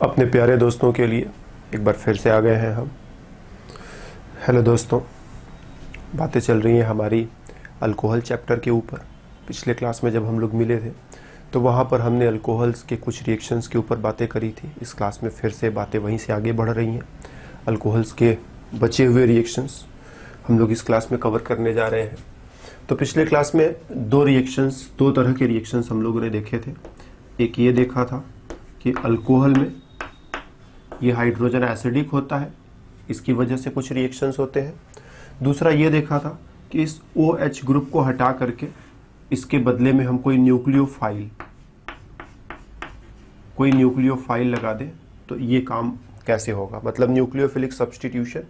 अपने प्यारे दोस्तों के लिए एक बार फिर से आ गए हैं हम। हेलो दोस्तों, बातें चल रही हैं हमारी अल्कोहल चैप्टर के ऊपर। पिछले क्लास में जब हम लोग मिले थे तो वहाँ पर हमने अल्कोहल्स के कुछ रिएक्शंस के ऊपर बातें करी थी। इस क्लास में फिर से बातें वहीं से आगे बढ़ रही हैं। अल्कोहल्स के बचे हुए रिएक्शंस हम लोग इस क्लास में कवर करने जा रहे हैं। तो पिछले क्लास में दो तरह के रिएक्शंस हम लोगों ने देखे थे। एक ये देखा था कि अल्कोहल में ये हाइड्रोजन एसिडिक होता है, इसकी वजह से कुछ रिएक्शंस होते हैं। दूसरा ये देखा था कि इस OH ग्रुप को हटा करके इसके बदले में हम कोई न्यूक्लियोफाइल लगा दें तो ये काम कैसे होगा, मतलब न्यूक्लियोफिलिक सब्स्टिट्यूशन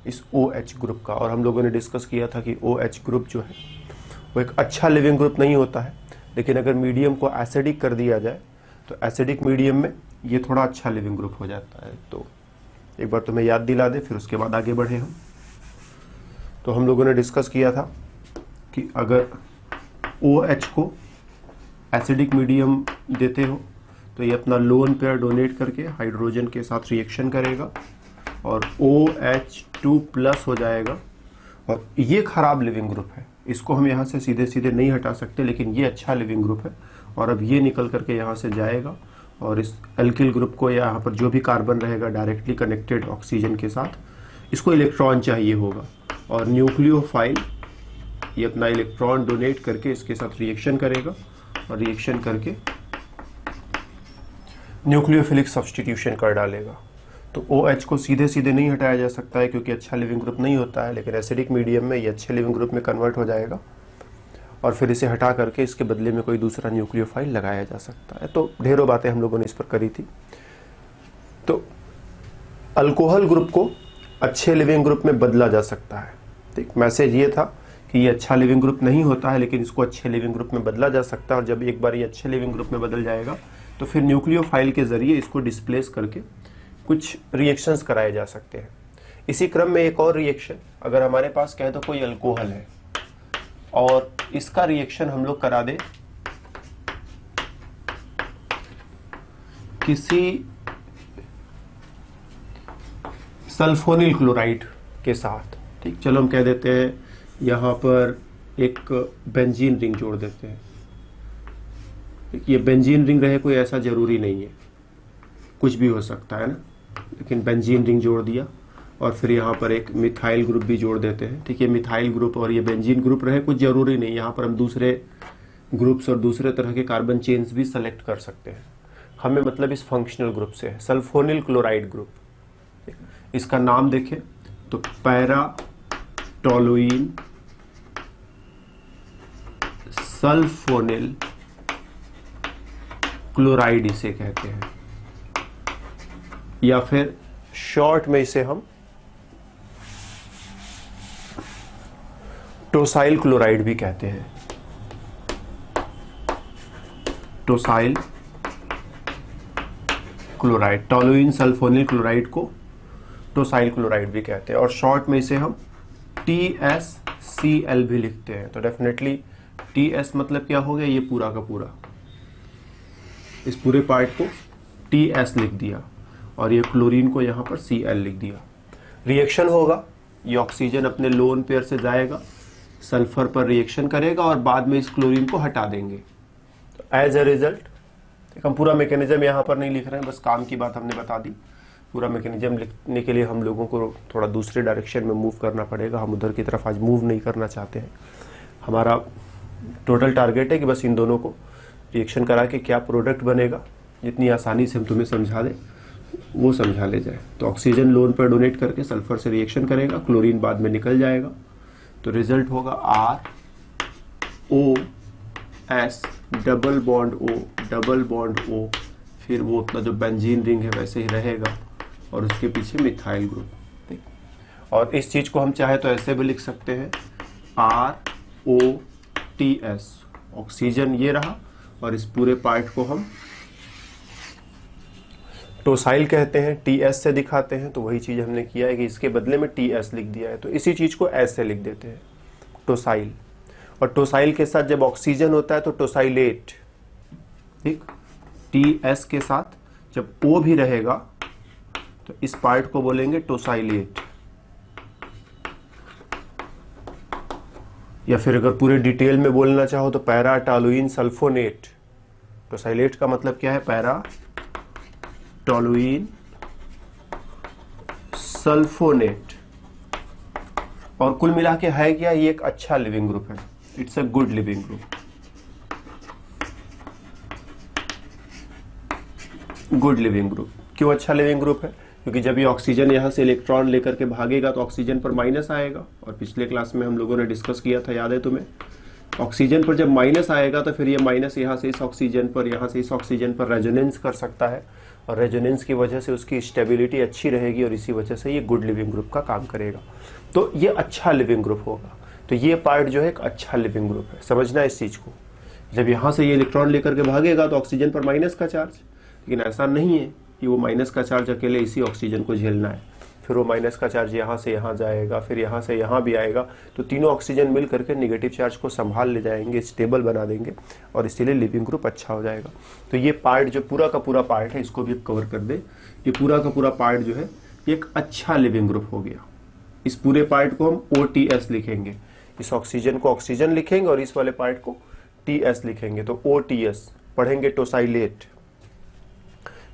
इस OH ग्रुप का। और हम लोगों ने डिस्कस किया था कि OH ग्रुप जो है वो एक अच्छा लिविंग ग्रुप नहीं होता है, लेकिन अगर मीडियम को एसिडिक कर दिया जाए तो एसिडिक मीडियम में ये थोड़ा अच्छा लिविंग ग्रुप हो जाता है। तो एक बार तुम्हें याद दिला दे, फिर उसके बाद आगे बढ़े हम। तो हम लोगों ने डिस्कस किया था कि अगर OH को एसिडिक मीडियम देते हो तो ये अपना लोन पेयर डोनेट करके हाइड्रोजन के साथ रिएक्शन करेगा और OH2+ हो जाएगा। और ये खराब लिविंग ग्रुप है, इसको हम यहाँ से सीधे सीधे नहीं हटा सकते, लेकिन ये अच्छा लिविंग ग्रुप है। और अब ये निकल करके यहाँ से जाएगा और इस एल्किल ग्रुप को, यहाँ पर जो भी कार्बन रहेगा डायरेक्टली कनेक्टेड ऑक्सीजन के साथ, इसको इलेक्ट्रॉन चाहिए होगा। और न्यूक्लियोफाइल ये अपना इलेक्ट्रॉन डोनेट करके इसके साथ रिएक्शन करेगा और रिएक्शन करके न्यूक्लियोफिलिक सब्स्टिट्यूशन कर डालेगा। तो OH को सीधे सीधे नहीं हटाया जा सकता है क्योंकि अच्छा लिविंग ग्रुप नहीं होता है, लेकिन एसिडिक मीडियम में ये अच्छे लिविंग ग्रुप में कन्वर्ट हो जाएगा और फिर इसे हटा करके इसके बदले में कोई दूसरा न्यूक्लियोफाइल लगाया जा सकता है। तो ढेरों बातें हम लोगों ने इस पर करी थी। तो अल्कोहल ग्रुप को अच्छे लिविंग ग्रुप में बदला जा सकता है। ठीक, मैसेज ये था कि ये अच्छा लिविंग ग्रुप नहीं होता है, लेकिन इसको अच्छे लिविंग ग्रुप में बदला जा सकता है। और जब एक बार ये अच्छे लिविंग ग्रुप में बदल जाएगा तो फिर न्यूक्लियोफाइल के जरिए इसको डिस्प्लेस करके कुछ रिएक्शंस कराए जा सकते हैं। इसी क्रम में एक और रिएक्शन, अगर हमारे पास कहे तो कोई अल्कोहल है और इसका रिएक्शन हम लोग करा दे किसी सल्फोनिल क्लोराइड के साथ। ठीक, चलो हम कह देते हैं यहाँ पर एक बेंजीन रिंग जोड़ देते हैं। ये बेंजीन रिंग रहे कोई ऐसा जरूरी नहीं है, कुछ भी हो सकता है ना, लेकिन बेंजीन रिंग जोड़ दिया और फिर यहाँ पर एक मिथाइल ग्रुप भी जोड़ देते हैं। ठीक है, मिथाइल ग्रुप और ये बेंजीन ग्रुप रहे, कुछ जरूरी नहीं, यहाँ पर हम दूसरे ग्रुप्स और दूसरे तरह के कार्बन चेन्स भी सेलेक्ट कर सकते हैं। हमें मतलब इस फंक्शनल ग्रुप से है, सल्फोनिल क्लोराइड ग्रुप। इसका नाम देखें तो पैराटोलुइन सल्फोनिल क्लोराइड इसे कहते हैं, या फिर शॉर्ट में इसे हम टोसाइल क्लोराइड भी कहते हैं। टोसाइल क्लोराइड, टोलुइन सल्फोनिल क्लोराइड को टोसाइल क्लोराइड भी कहते हैं, और शॉर्ट में इसे हम TSCl भी लिखते हैं। तो डेफिनेटली TS मतलब क्या हो गया, ये पूरा का पूरा, इस पूरे पार्ट को TS लिख दिया और ये क्लोरीन को यहाँ पर Cl लिख दिया। रिएक्शन होगा, ये ऑक्सीजन अपने लोन पेयर से जाएगा, सल्फर पर रिएक्शन करेगा और बाद में इस क्लोरीन को हटा देंगे। तो एज अ रिजल्ट हम पूरा मैकेनिज्म यहाँ पर नहीं लिख रहे हैं, बस काम की बात हमने बता दी। पूरा मैकेनिज्म लिखने के लिए हम लोगों को थोड़ा दूसरे डायरेक्शन में मूव करना पड़ेगा, हम उधर की तरफ आज मूव नहीं करना चाहते हैं। हमारा टोटल टारगेट है कि बस इन दोनों को रिएक्शन करा के क्या प्रोडक्ट बनेगा, जितनी आसानी से हम तुम्हें समझा दें वो समझा ले जाए। तो ऑक्सीजन लोन पर डोनेट करके सल्फर से रिएक्शन करेगा, क्लोरीन बाद में निकल जाएगा, तो रिजल्ट होगा ROS डबल बॉन्ड O, फिर वो अपना जो बेंजीन रिंग है वैसे ही रहेगा और उसके पीछे मिथाइल ग्रुप। और इस चीज को हम चाहे तो ऐसे भी लिख सकते हैं ROTS, ऑक्सीजन ये रहा और इस पूरे पार्ट को हम टोसाइल कहते हैं, TS से दिखाते हैं। तो वही चीज हमने किया है कि इसके बदले में TS लिख दिया है, तो इसी चीज को S से लिख देते हैं, टोसाइल। और टोसाइल के साथ जब ऑक्सीजन होता है तो टोसाइलेट, ठीक, TS के साथ जब O भी रहेगा तो इस पार्ट को बोलेंगे टोसाइलेट, या फिर अगर पूरे डिटेल में बोलना चाहो तो पैरा टॉलुइन सल्फोनेट। टोसाइलेट का मतलब क्या है? Para toluene sulphonate. और कुल मिला के है क्या? ये एक अच्छा लिविंग ग्रुप है, it's a good leaving group. Good leaving group क्यों अच्छा लिविंग ग्रुप है? क्योंकि जब ये ऑक्सीजन यहां से इलेक्ट्रॉन लेकर के भागेगा तो ऑक्सीजन पर माइनस आएगा, और पिछले क्लास में हम लोगों ने डिस्कस किया था, याद है तुम्हें? ऑक्सीजन पर जब माइनस आएगा तो फिर ये माइनस यहाँ से इस ऑक्सीजन पर, यहाँ से इस ऑक्सीजन पर रेजोनेंस कर सकता है, और रेजोनेंस की वजह से उसकी स्टेबिलिटी अच्छी रहेगी, और इसी वजह से ये गुड लिविंग ग्रुप का काम करेगा। तो ये अच्छा लिविंग ग्रुप होगा। तो ये पार्ट जो है एक अच्छा लिविंग ग्रुप है, समझना इस चीज को। जब यहाँ से ये इलेक्ट्रॉन लेकर के भागेगा तो ऑक्सीजन पर माइनस का चार्ज, लेकिन ऐसा नहीं है कि वो माइनस का चार्ज अकेले इसी ऑक्सीजन को झेलना है। फिर वो माइनस का चार्ज यहाँ से यहाँ जाएगा, फिर यहाँ से यहाँ भी आएगा, तो तीनों ऑक्सीजन मिल करके नेगेटिव चार्ज को संभाल ले जाएंगे, स्टेबल बना देंगे, और इसीलिए लिविंग ग्रुप अच्छा हो जाएगा। तो ये पार्ट जो पूरा का पूरा पार्ट है, इसको भी कवर कर दे। ये पूरा का पूरा पार्ट जो है ये एक अच्छा लिविंग ग्रुप हो गया। इस पूरे पार्ट को हम OTS लिखेंगे, इस ऑक्सीजन को ऑक्सीजन लिखेंगे और इस वाले पार्ट को TS लिखेंगे, तो OTS पढ़ेंगे टोसाइलेट।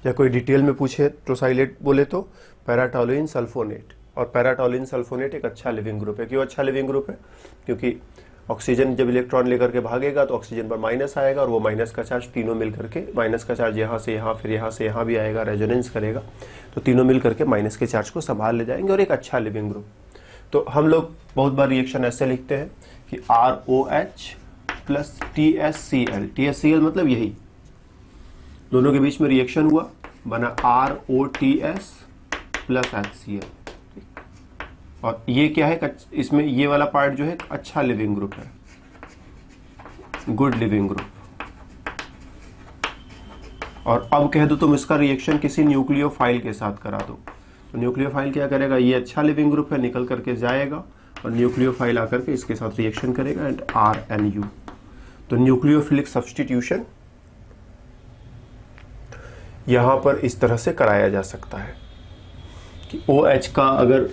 या कोई डिटेल में पूछे टोसाइलेट बोले तो पैराटॉलुइन सल्फोनेट, और पैराटॉलुइन सल्फोनेट एक अच्छा लिविंग ग्रुप है। क्यों अच्छा लिविंग ग्रुप है? क्योंकि ऑक्सीजन जब इलेक्ट्रॉन लेकर के भागेगा तो ऑक्सीजन पर माइनस आएगा, और वो माइनस का चार्ज तीनों मिल करके, माइनस का चार्ज यहाँ से यहाँ, फिर यहाँ से यहाँ भी आएगा, रेजोनेंस करेगा, तो तीनों मिल करके माइनस के चार्ज को संभाल ले जाएंगे, और एक अच्छा लिविंग ग्रुप। तो हम लोग बहुत बार रिएक्शन ऐसे लिखते हैं कि ROH प्लस TSCl। TSCl मतलब यही, दोनों के बीच में रिएक्शन हुआ, बना ROTS प्लस HCl। और ये क्या है? इसमें ये वाला पार्ट जो है अच्छा लिविंग ग्रुप है, गुड लिविंग ग्रुप। और अब कह दो तुम इसका रिएक्शन किसी न्यूक्लियोफाइल के साथ करा दो, तो न्यूक्लियोफाइल क्या करेगा? ये अच्छा लिविंग ग्रुप है, निकल करके जाएगा, और न्यूक्लियोफाइल आकर के इसके साथ रिएक्शन करेगा, एंड RNU। तो न्यूक्लियोफिलिक सब्स्टिट्यूशन यहां पर इस तरह से कराया जा सकता है कि OH का अगर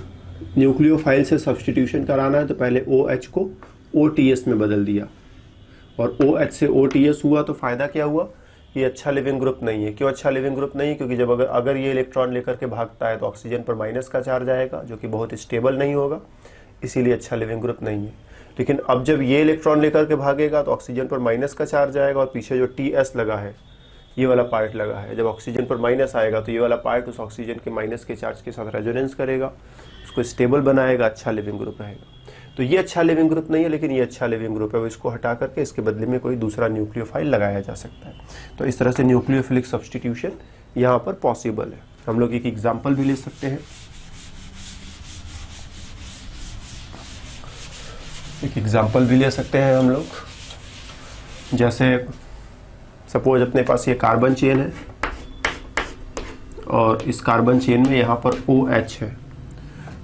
न्यूक्लियोफाइल से सब्स्टिट्यूशन कराना है तो पहले OH को OTS में बदल दिया, और OH से OTS हुआ तो फायदा क्या हुआ? ये अच्छा लिविंग ग्रुप नहीं है। क्यों अच्छा लिविंग ग्रुप नहीं है? क्योंकि जब अगर ये इलेक्ट्रॉन लेकर के भागता है तो ऑक्सीजन पर माइनस का चार्ज आएगा, जो कि बहुत स्टेबल नहीं होगा, इसीलिए अच्छा लिविंग ग्रुप नहीं है। लेकिन अब जब ये इलेक्ट्रॉन लेकर के भागेगा तो ऑक्सीजन पर माइनस का चार्ज आएगा, और पीछे जो TS लगा है, ये वाला पार्ट लगा है, जब ऑक्सीजन पर माइनस आएगा तो ये वाला पार्ट उस ऑक्सीजन के माइनस के चार्ज के साथ रेजोनेंस करेगा, उसको स्टेबल बनाएगा, अच्छा लिविंग ग्रुप रहेगा। तो ये अच्छा लिविंग ग्रुप नहीं है, लेकिन ये अच्छा लिविंग ग्रुप है। वो इसको हटा करके इसके बदले में कोई दूसरा न्यूक्लियोफाइल लगाया जा सकता है। तो इस तरह से न्यूक्लियोफिलिक सब्स्टिट्यूशन यहाँ पर पॉसिबल है। हम लोग एक एग्जाम्पल भी ले सकते हैं। एक एग्जाम्पल भी ले सकते हैं हम लोग, जैसे सपोज अपने पास ये कार्बन चेन है, और इस कार्बन चेन में यहाँ पर OH है।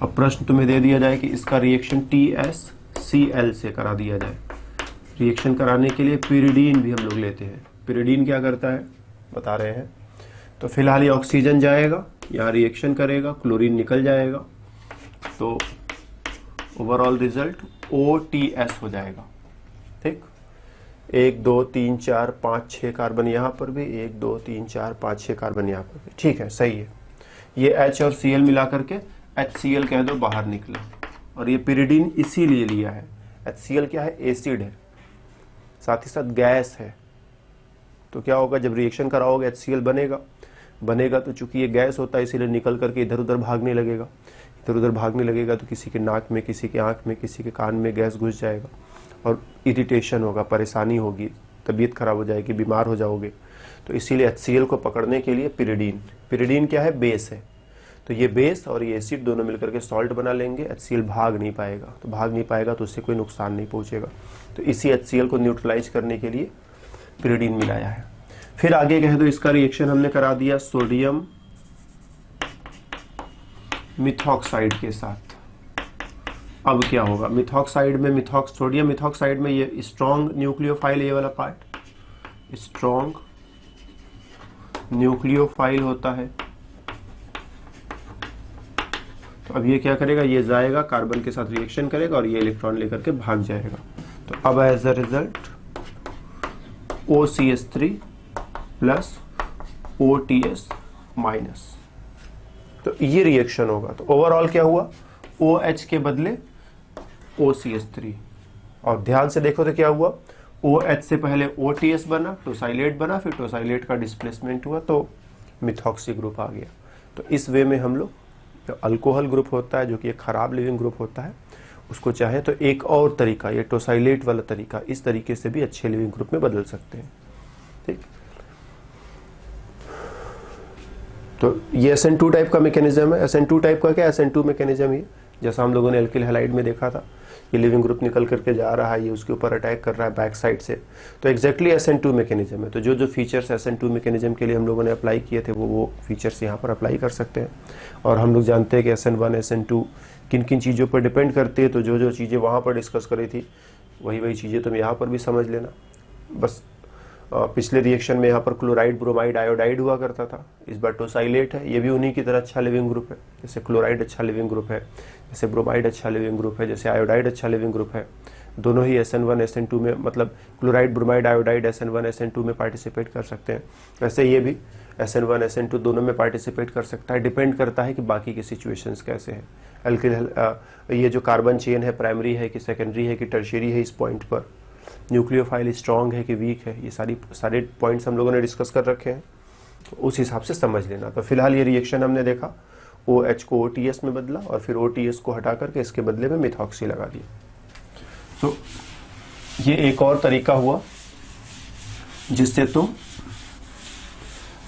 अब प्रश्न तुम्हें दे दिया जाए कि इसका रिएक्शन TSCl से करा दिया जाए। रिएक्शन कराने के लिए पिरिडीन भी हम लोग लेते हैं। पिरिडीन क्या करता है बता रहे हैं। तो फिलहाल ये ऑक्सीजन जाएगा, यहाँ रिएक्शन करेगा, क्लोरीन निकल जाएगा, तो ओवरऑल रिजल्ट OTS हो जाएगा। ठीक, 1 2 3 4 5 6 कार्बन यहाँ पर भी, 1 2 3 4 5 6 कार्बन यहाँ पर भी। ठीक है, सही है। ये H और Cl मिला करके HCl कह दो बाहर निकले, और ये पिरिडीन इसीलिए लिया है। HCl क्या है? एसिड है, साथ ही साथ गैस है। तो क्या होगा जब रिएक्शन कराओगे HCl बनेगा तो चूंकि ये गैस होता है इसीलिए निकल करके इधर उधर भागने लगेगा। इधर उधर भागने लगेगा तो किसी के नाक में, किसी के आंख में, किसी के कान में गैस घुस जाएगा, और इरिटेशन होगा, परेशानी होगी, तबीयत खराब हो जाएगी, बीमार हो जाओगे। तो इसीलिए HCl को पकड़ने के लिए पिरिडीन क्या है? बेस है। तो ये बेस और ये एसिड दोनों मिलकर के सॉल्ट बना लेंगे। HCl भाग नहीं पाएगा, तो उससे कोई नुकसान नहीं पहुंचेगा। तो इसी HCl को न्यूट्रलाइज करने के लिए पिरिडीन मिलाया है। फिर आगे कह दो इसका रिएक्शन हमने करा दिया सोडियम मिथॉक्साइड के साथ। अब क्या होगा? मिथॉक्साइड में सोडियम मिथॉक्साइड में ये स्ट्रॉन्ग न्यूक्लियोफाइल, ये वाला पार्ट स्ट्रॉन्ग न्यूक्लियोफाइल होता है। तो अब ये क्या करेगा, ये जाएगा कार्बन के साथ रिएक्शन करेगा और ये इलेक्ट्रॉन लेकर के भाग जाएगा। तो अब as a result OCH3 plus OTS minus, तो ये रिएक्शन होगा। तो ओवरऑल क्या हुआ, OH के बदले OCH3। और ध्यान से देखो तो क्या हुआ, OH से पहले OTS बना, टोसाइलेट बना, फिर टोसाइलेट का डिस्प्लेसमेंट हुआ तो मिथॉक्सी ग्रुप आ गया। तो इस वे में हम लोग जो अल्कोहल ग्रुप होता है, जो कि एक खराब लिविंग ग्रुप होता है, उसको चाहे तो एक और तरीका, ये टोसाइलेट वाला तरीका, इस तरीके से भी अच्छे लिविंग ग्रुप में बदल सकते हैं। ठीक, तो ये SN2 टाइप का मैकेनिज्म है। SN2 टाइप का क्या, SN2 मैकेनिज्म ही जैसा हम लोगों ने एल्किल हैलाइड में देखा था, ये लिविंग ग्रुप निकल करके जा रहा है, ये उसके ऊपर अटैक कर रहा है बैक साइड से, तो एग्जैक्टली SN2 मैकेनिज्म है। तो जो जो फीचर्स SN2 मैकेनिज्म के लिए हम लोगों ने अप्लाई किए थे वो फीचर्स यहाँ पर अप्लाई कर सकते हैं। और हम लोग जानते हैं कि SN1 SN2 किन किन चीज़ों पर डिपेंड करती है, तो जो जो चीज़ें वहाँ पर डिस्कस करी थी वही चीज़ें तुम यहाँ पर भी समझ लेना। बस पिछले रिएक्शन में यहाँ पर क्लोराइड ब्रोमाइड आयोडाइड हुआ करता था, इस बार टोसाइलेट है, ये भी उन्हीं की तरह अच्छा लिविंग ग्रुप है। जैसे क्लोराइड अच्छा लिविंग ग्रुप है, जैसे ब्रोमाइड अच्छा लिविंग ग्रुप है, जैसे आयोडाइड अच्छा लिविंग ग्रुप है। दोनों ही SN1 SN2 में, मतलब chloride bromide iodide SN1 SN2 में पार्टिसिपेट कर सकते हैं। वैसे ये भी SN1 SN2 दोनों में पार्टिसिपेट कर सकता है, डिपेंड करता है कि बाकी के सिचुएशंस कैसे हैं। एल्किल ये जो कार्बन चेन है प्राइमरी है कि सेकेंडरी है कि टर्शियरी है, इस पॉइंट पर न्यूक्लियोफाइल स्ट्रॉन्ग है कि वीक है, ये सारे पॉइंट्स हम लोगों ने डिस्कस कर रखे हैं, तो उस हिसाब से समझ लेना। तो फिलहाल ये रिएक्शन हमने देखा, OH को OTS में बदला और फिर OTS को हटा करके इसके बदले में मिथॉक्सी लगा दिया। तो ये एक और तरीका हुआ जिससे तुम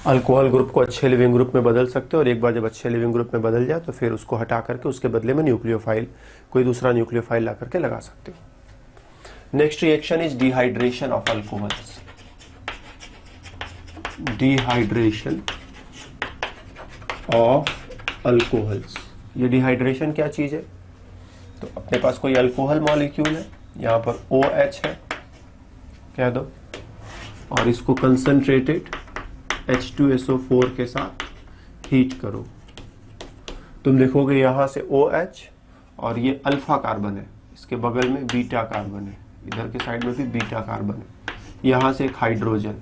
अल्कोहल ग्रुप को अच्छे लिविंग ग्रुप में बदल सकते हो, और एक बार जब अच्छे लिविंग ग्रुप में बदल जाए तो फिर उसको हटा करके उसके बदले में न्यूक्लियोफाइल, कोई दूसरा न्यूक्लियोफाइल ला करके लगा सकते हो। Next reaction is dehydration of alcohols. Dehydration of alcohols. ये dehydration क्या चीज है, तो अपने पास कोई अल्कोहल मॉलिक्यूल है, यहाँ पर OH है कह दो, और इसको कंसंट्रेटेड H2SO4 के साथ हीट करो। तुम देखोगे यहाँ से OH और ये अल्फा कार्बन है, इसके बगल में बीटा कार्बन है, इधर के साइड में भी बीटा कार्बन है, यहाँ से एक हाइड्रोजन,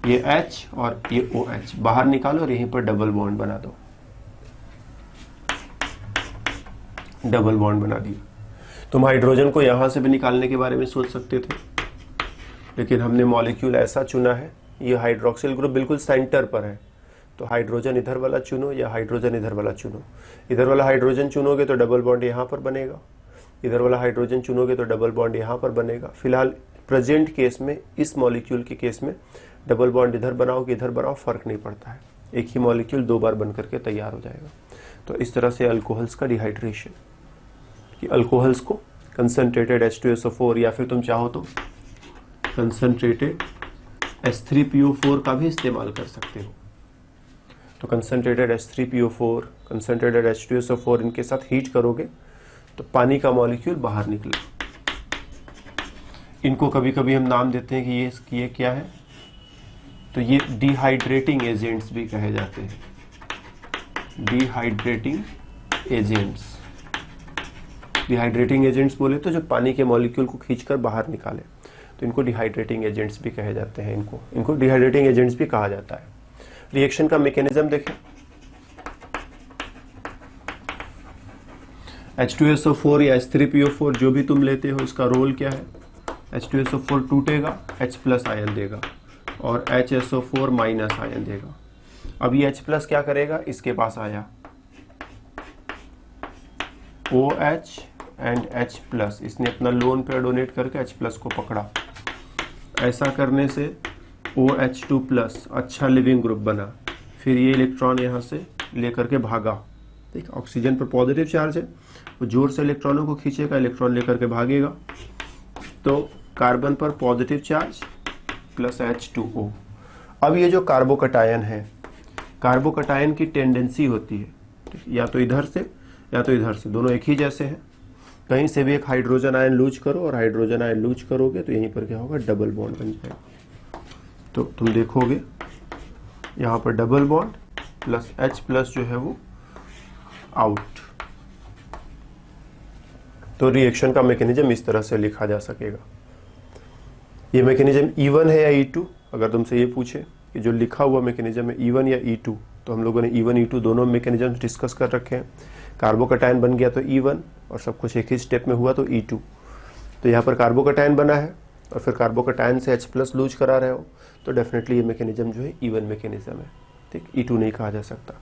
ये H और ये OH बाहर निकालो और यहीं पर डबल बॉन्ड बना दो, डबल बॉन्ड बना दिया। तुम हाइड्रोजन को यहाँ से भी निकालने के बारे में सोच सकते थे, लेकिन हमने मॉलिक्यूल ऐसा चुना है, ये हाइड्रोक्सिल ग्रुप बिल्कुल सेंटर पर है, तो हाइड्रोजन इधर वाला चुनो या हाइड्रोजन इधर वाला चुनो। इधर वाला हाइड्रोजन चुनोगे तो डबल बॉन्ड यहाँ पर बनेगा, इधर वाला हाइड्रोजन चुनोगे तो डबल बॉन्ड यहाँ पर बनेगा। फिलहाल प्रेजेंट केस में, इस मॉलिक्यूल के केस में डबल बॉन्ड इधर बनाओ कि इधर बनाओ फर्क नहीं पड़ता है, एक ही मॉलिक्यूल दो बार बन करके तैयार हो जाएगा। तो इस तरह से अल्कोहल्स का डिहाइड्रेशन, कि अल्कोहल्स को कंसंट्रेटेड H2SO4 या फिर तुम चाहो तो कंसंट्रेटेड H3PO4 का भी इस्तेमाल कर सकते हो। तो कंसंट्रेटेड H3PO4, कंसंट्रेटेड H2SO4 इनके साथ हीट करोगे तो पानी का मॉलिक्यूल बाहर निकला। इनको कभी कभी हम नाम देते हैं कि ये क्या है, तो ये डिहाइड्रेटिंग एजेंट्स भी कहे जाते हैं, डिहाइड्रेटिंग एजेंट्स। डिहाइड्रेटिंग एजेंट्स बोले तो जो पानी के मॉलिक्यूल को खींचकर बाहर निकाले, तो इनको डिहाइड्रेटिंग एजेंट्स भी कहे जाते हैं। इनको डिहाइड्रेटिंग एजेंट्स भी कहा जाता है। रिएक्शन का मैकेनिज्म देखें, H2SO4 या H3PO4 जो भी तुम लेते हो, इसका रोल क्या है, H2SO4 टूटेगा, H प्लस आयन देगा और HSO4 माइनस आयन देगा। अब ये H प्लस क्या करेगा, इसके पास आया OH एंड H प्लस, इसने अपना लोन पेयर डोनेट करके H प्लस को पकड़ा। ऐसा करने से OH2 प्लस अच्छा लिविंग ग्रुप बना, फिर ये इलेक्ट्रॉन यहाँ से लेकर के भागा। ठीक, ऑक्सीजन पर पॉजिटिव चार्ज है, वो जोर से इलेक्ट्रॉनों को खींचेगा, इलेक्ट्रॉन लेकर के भागेगा, तो कार्बन पर पॉजिटिव चार्ज प्लस H2O। अब ये जो कार्बोकटायन है, कार्बोकटायन की टेंडेंसी होती है, या तो इधर से या तो इधर से, दोनों एक ही जैसे हैं। कहीं से भी एक हाइड्रोजन आयन लूज करो और हाइड्रोजन आयन लूज करोगे तो यहीं पर क्या होगा, डबल बॉन्ड बन जाएगा। तो तुम देखोगे यहाँ पर double bond plus H plus जो है वो आउट। तो रिएक्शन का मैकेनिज्म इस तरह से लिखा जा सकेगा। ये मैकेनिज्म E1 है या E2, अगर तुमसे ये पूछे कि जो लिखा हुआ मैकेनिज्म है E1 या E2, तो हम लोगों ने E1 E2 दोनों मैकेनिज्म डिस्कस कर रखे हैं। कार्बोकैटायन बन गया तो E1 और सब कुछ एक ही स्टेप में हुआ तो E2। तो यहाँ पर कार्बोकैटायन बना है और फिर कार्बोकैटायन से H प्लस लूज करा रहे हो तो डेफिनेटली ये मैकेनिज्म जो है E1 मैकेनिज्म है, ठीक। E2 नहीं कहा जा सकता।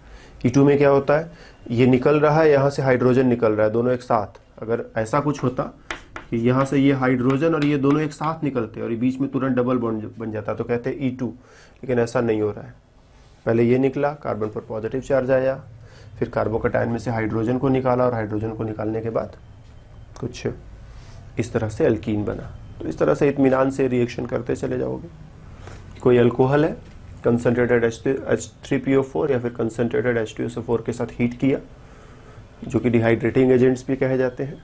E2 में क्या होता है, ये निकल रहा है, यहाँ से हाइड्रोजन निकल रहा है, दोनों एक साथ। अगर ऐसा कुछ होता कि यहाँ से ये हाइड्रोजन और ये दोनों एक साथ निकलते और ये बीच में तुरंत डबल बॉन्ड बन जाता तो कहते हैं E2, लेकिन ऐसा नहीं हो रहा है। पहले ये निकला, कार्बन पर पॉजिटिव चार्ज आया, फिर कार्बोकैटायन में से हाइड्रोजन को निकाला और हाइड्रोजन को निकालने के बाद कुछ इस तरह से एल्कीन बना। तो इस तरह से इत्मीनान से रिएक्शन करते चले जाओगे। कोई अल्कोहल है, कंसनट्रेटेड H3PO4 या फिर कंसनट्रेटेड H2SO4 के साथ हीट किया, जो कि डिहाइड्रेटिंग एजेंट्स भी कहे जाते हैं,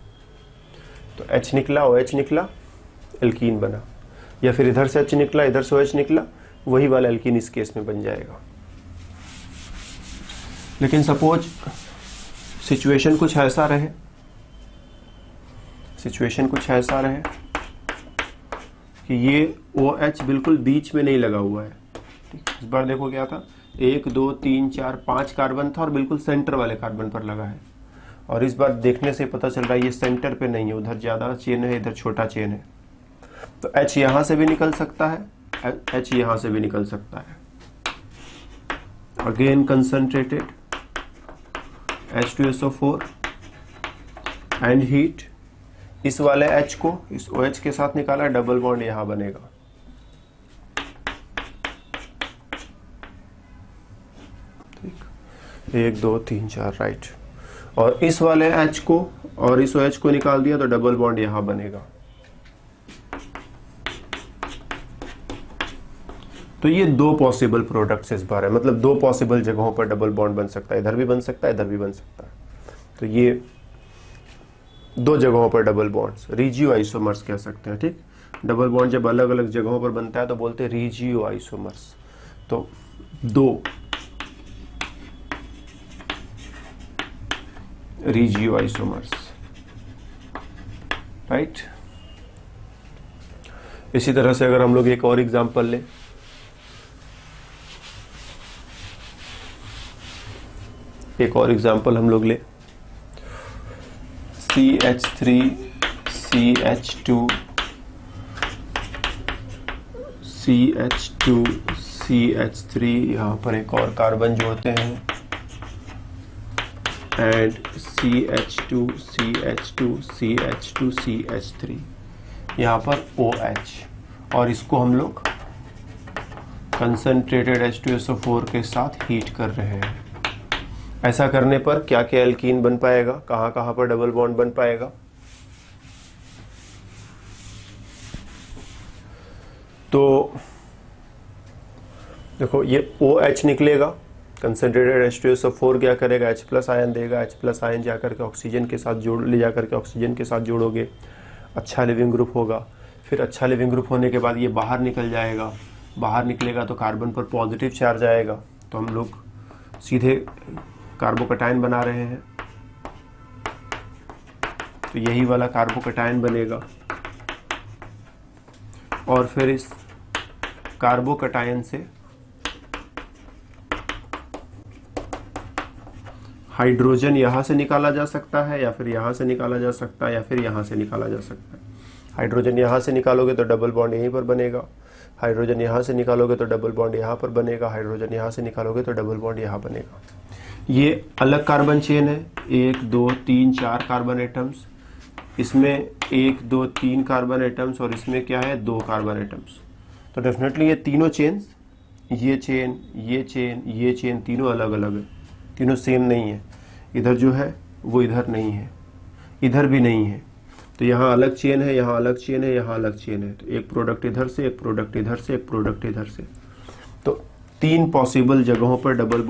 तो H निकला, OH निकला, एल्कीन बना। या फिर इधर से H निकला, इधर से OH निकला, वही वाला एल्कीन इस केस में बन जाएगा। लेकिन सपोज सिचुएशन कुछ ऐसा रहे कि ये OH बिल्कुल बीच में नहीं लगा हुआ है। इस बार देखो क्या था, 1 2 3 4 5 कार्बन था और बिल्कुल सेंटर वाले कार्बन पर लगा है। और इस बार देखने से पता चल रहा है ये सेंटर पे नहीं है, उधर ज्यादा चेन है, इधर छोटा चेन है। तो H यहां से भी निकल सकता है, H यहां से भी निकल सकता है। Again concentrated H2SO4 and heat, इस वाले H को इस OH के साथ निकाला, डबल बॉन्ड यहां बनेगा। ठीक, 1 2 3 4 राइट। और इस वाले H को और इस OH को निकाल दिया तो डबल बॉन्ड यहां बनेगा। तो ये दो पॉसिबल प्रोडक्ट्स इस बार है, मतलब दो पॉसिबल जगहों पर डबल बॉन्ड बन सकता है, इधर भी बन सकता है, इधर भी बन सकता है। तो ये दो जगहों पर डबल बॉन्ड्स रीजियो आइसोमर्स कह सकते हैं, ठीक। डबल बॉन्ड जब अलग अलग जगहों पर बनता है तो बोलते हैं रीजियो आइसोमर्स। तो दो रीजियो आइसोमर्स, राइट। इसी तरह से अगर हम लोग एक और एग्जांपल लें, हम लोग ले CH3 CH2 CH2 CH3, यहाँ पर एक और कार्बन जोड़ते हैं and CH2 CH2 CH2 CH3, यहाँ पर OH, और इसको हम लोग कंसंट्रेटेड H2SO4 के साथ हीट कर रहे हैं। ऐसा करने पर क्या क्या एल्कीन बन पाएगा, कहाँ कहाँ पर डबल बॉन्ड बन पाएगा। तो देखो ये OH निकलेगा, कंसंट्रेटेड H2SO4 क्या करेगा, H प्लस आयन देगा, H प्लस आयन जाकर के ऑक्सीजन के साथ ले जाकर के ऑक्सीजन के साथ जोड़ोगे, अच्छा लिविंग ग्रुप होगा। फिर अच्छा लिविंग ग्रुप होने के बाद ये बाहर निकल जाएगा, बाहर निकलेगा तो कार्बन पर पॉजिटिव चार्ज आएगा, तो हम लोग सीधे कार्बोकैटायन बना रहे हैं। तो यही वाला कार्बोकैटायन बनेगा और फिर इस कार्बोकैटायन से हाइड्रोजन यहां से निकाला जा सकता है, या फिर यहां से निकाला जा सकता है, या फिर यहां से निकाला जा सकता है। हाइड्रोजन यहां से निकालोगे तो डबल बॉन्ड यहीं पर बनेगा, हाइड्रोजन यहां से निकालोगे तो डबल बॉन्ड यहां पर बनेगा, हाइड्रोजन यहां से निकालोगे तो डबल बॉन्ड यहां बनेगा। ये अलग कार्बन चेन है, 1 2 3 4 कार्बन एटम्स, इसमें 1 2 3 कार्बन एटम्स और इसमें क्या है 2 कार्बन एटम्स। तो डेफिनेटली ये तीनों चेन्स, ये चेन ये चेन ये चेन, तीनों अलग अलग है, तीनों सेम नहीं है। इधर जो है वो इधर नहीं है, इधर भी नहीं है। तो यहाँ अलग चेन है, यहाँ अलग चेन है, यहाँ अलग चेन है। तो एक प्रोडक्ट इधर से, एक प्रोडक्ट इधर से, एक प्रोडक्ट इधर से। तो 3 पॉसिबल जगहों पर डबल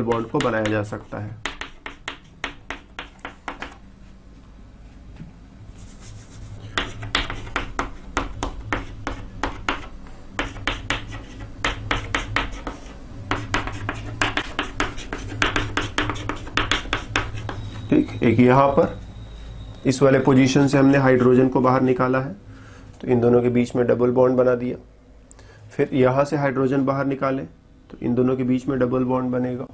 बॉन्ड को बनाया जा सकता है। ठीक, एक यहाँ पर इस वाले पोजीशन से हमने हाइड्रोजन को बाहर निकाला है, तो इन दोनों के बीच में डबल बॉन्ड बना दिया। फिर यहाँ से हाइड्रोजन बाहर निकालें तो इन दोनों के बीच में डबल बॉन्ड बनेगा।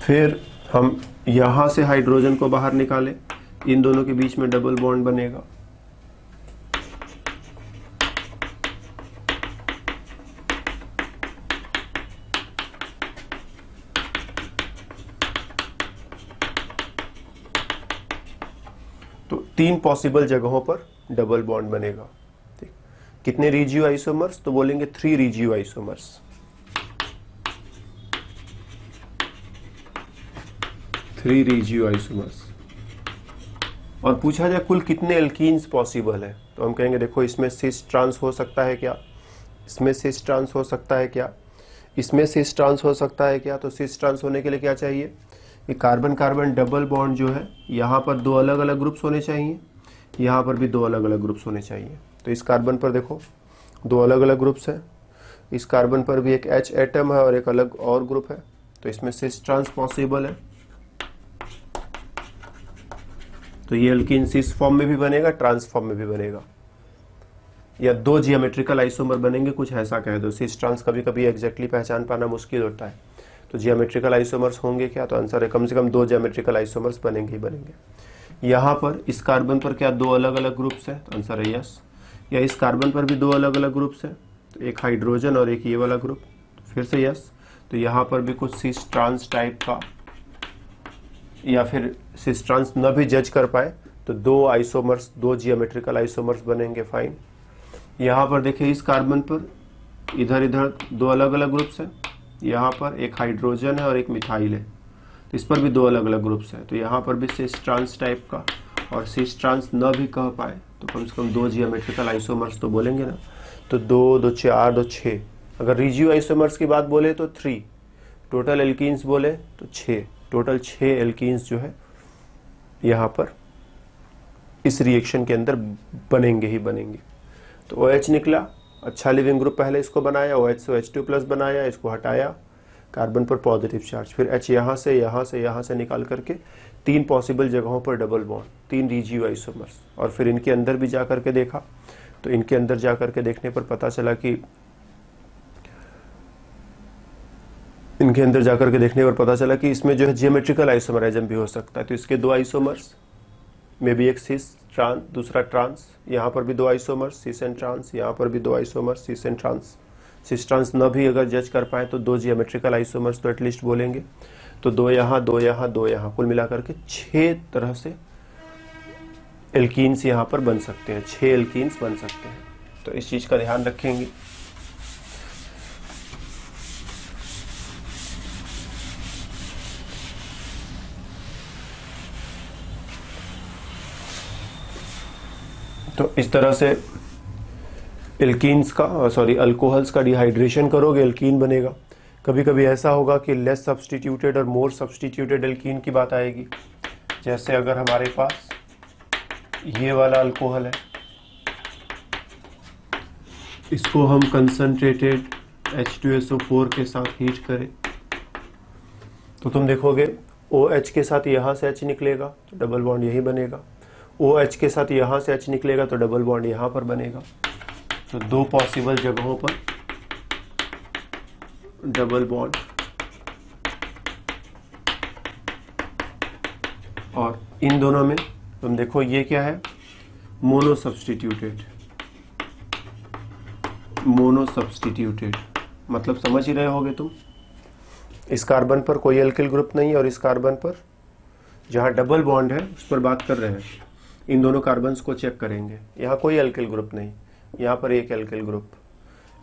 फिर हम यहाँ से हाइड्रोजन को बाहर निकालें, इन दोनों के बीच में डबल बॉन्ड बनेगा। तो 3 पॉसिबल जगहों पर डबल बॉन्ड बनेगा। ठीक, कितने रिजियो आइसोमर्स? तो बोलेंगे 3 रिजियो आइसोमर्स। 3 regio isomers. और पूछा जाए कुल कितने एल्कीन्स पॉसिबल है, तो हम कहेंगे देखो इसमें सिस ट्रांस हो सकता है क्या, इसमें सिस ट्रांस हो सकता है क्या, इसमें सिस ट्रांस हो सकता है क्या। तो सिस ट्रांस होने के लिए क्या चाहिए? ये कार्बन कार्बन डबल बॉन्ड जो है, यहाँ पर 2 अलग अलग ग्रुप्स होने चाहिए, यहाँ पर भी 2 अलग अलग ग्रुप्स होने चाहिए। तो इस कार्बन पर देखो 2 अलग अलग ग्रुप्स हैं, इस कार्बन पर भी एक H एटम है और एक अलग और ग्रुप है, तो इसमें सिस ट्रांस पॉसिबल है। तो ये एल्कीन सिस फॉर्म में भी बनेगा, ट्रांस फॉर्म में भी बनेगा, या 2 जियोमेट्रिकल आइसोमर बनेंगे, कुछ ऐसा कह दो। सिस ट्रांस कभी कभी एग्जैक्टली पहचान पाना मुश्किल होता है, तो जियोमेट्रिकल आइसोमर्स होंगे क्या? तो आंसर है कम से कम 2 जियोमेट्रिकल आइसोमर्स बनेंगे ही बनेंगे। यहाँ पर इस कार्बन पर क्या 2 अलग अलग ग्रुप्स हैं? तो आंसर है यस। या इस कार्बन पर भी 2 अलग अलग ग्रुप्स हैं, तो एक हाइड्रोजन और एक ये वाला ग्रुप, फिर से यस। तो यहाँ पर भी कुछ सिस ट्रांस टाइप का, या फिर सिस ट्रांस न भी जज कर पाए तो 2 आइसोमर्स, 2 जियोमेट्रिकल आइसोमर्स बनेंगे, फाइन। यहाँ पर देखिए इस कार्बन पर इधर इधर 2 अलग अलग ग्रुप्स हैं, यहाँ पर एक हाइड्रोजन है और एक मिथाइल है, तो इस पर भी 2 अलग अलग ग्रुप्स हैं, तो यहाँ पर भी सिस ट्रांस टाइप का, और सिस ट्रांस न भी कह पाए तो कम से कम 2 जियोमेट्रिकल आइसोमर्स तो बोलेंगे ना। तो 2, 2 4, 2 6। अगर रिजियो आइसोमर्स की बात बोले तो 3, टोटल एल्कीन्स बोले तो 6, टोटल 6 एल्कीन्स जो है यहाँ पर इस रिएक्शन के अंदर बनेंगे ही बनेंगे। तो OH निकला, अच्छा लिविंग ग्रुप पहले इसको बनाया, OH से H2+ बनाया, इसको हटाया, कार्बन पर पॉजिटिव चार्ज, फिर H यहाँ से यहाँ से यहाँ से निकाल करके 3 पॉसिबल जगहों पर डबल बॉन्ड, 3 रिजियो आइसोमर्स। और फिर इनके अंदर भी जा करके देखा, तो इनके अंदर जा करके देखने पर पता चला कि इसमें जो है जियोमेट्रिकल आइसोमराइज्म भी हो सकता है। तो इसके 2 आइसोमर्स में भी एक सिस ट्रांस, दूसरा ट्रांस, यहाँ पर भी 2 आइसोमर्स सिस एंड ट्रांस, यहाँ पर भी 2 isomers cis and trans. Cis trans न भी अगर जज कर पाए तो 2 जियोमेट्रिकल आइसोमर्स तो एटलीस्ट बोलेंगे। तो 2 यहाँ, 2 यहाँ, 2 यहाँ, कुल मिलाकर के 6 तरह से एल्कीन्स यहाँ पर बन सकते हैं, 6 एल्कीन्स बन सकते हैं। तो इस चीज़ का ध्यान रखेंगे। तो इस तरह से एल्कीन्स का अल्कोहल्स का डिहाइड्रेशन करोगे, एल्कीन बनेगा। कभी कभी ऐसा होगा कि लेस सब्स्टिट्यूटेड और मोर सब्स्टिट्यूटेड एल्कीन की बात आएगी। जैसे अगर हमारे पास ये वाला अल्कोहल है, इसको हम कंसंट्रेटेड H2SO4 के साथ हीट करें, तो तुम देखोगे OH के साथ यहाँ से H निकलेगा तो डबल बॉन्ड यही बनेगा, OH के साथ यहाँ से H निकलेगा तो डबल बॉन्ड यहाँ पर बनेगा। तो 2 पॉसिबल जगहों पर डबल बॉन्ड, और इन दोनों में तुम देखो ये क्या है, मोनो सब्स्टिट्यूटेड, मतलब समझ ही रहे होगे तुम। इस कार्बन पर कोई एल्किल ग्रुप नहीं, और इस कार्बन पर जहाँ डबल बॉन्ड है उस पर बात कर रहे हैं। इन दोनों कार्बन्स को चेक करेंगे, यहाँ कोई एल्किल ग्रुप नहीं, यहाँ पर एक एल्किल ग्रुप।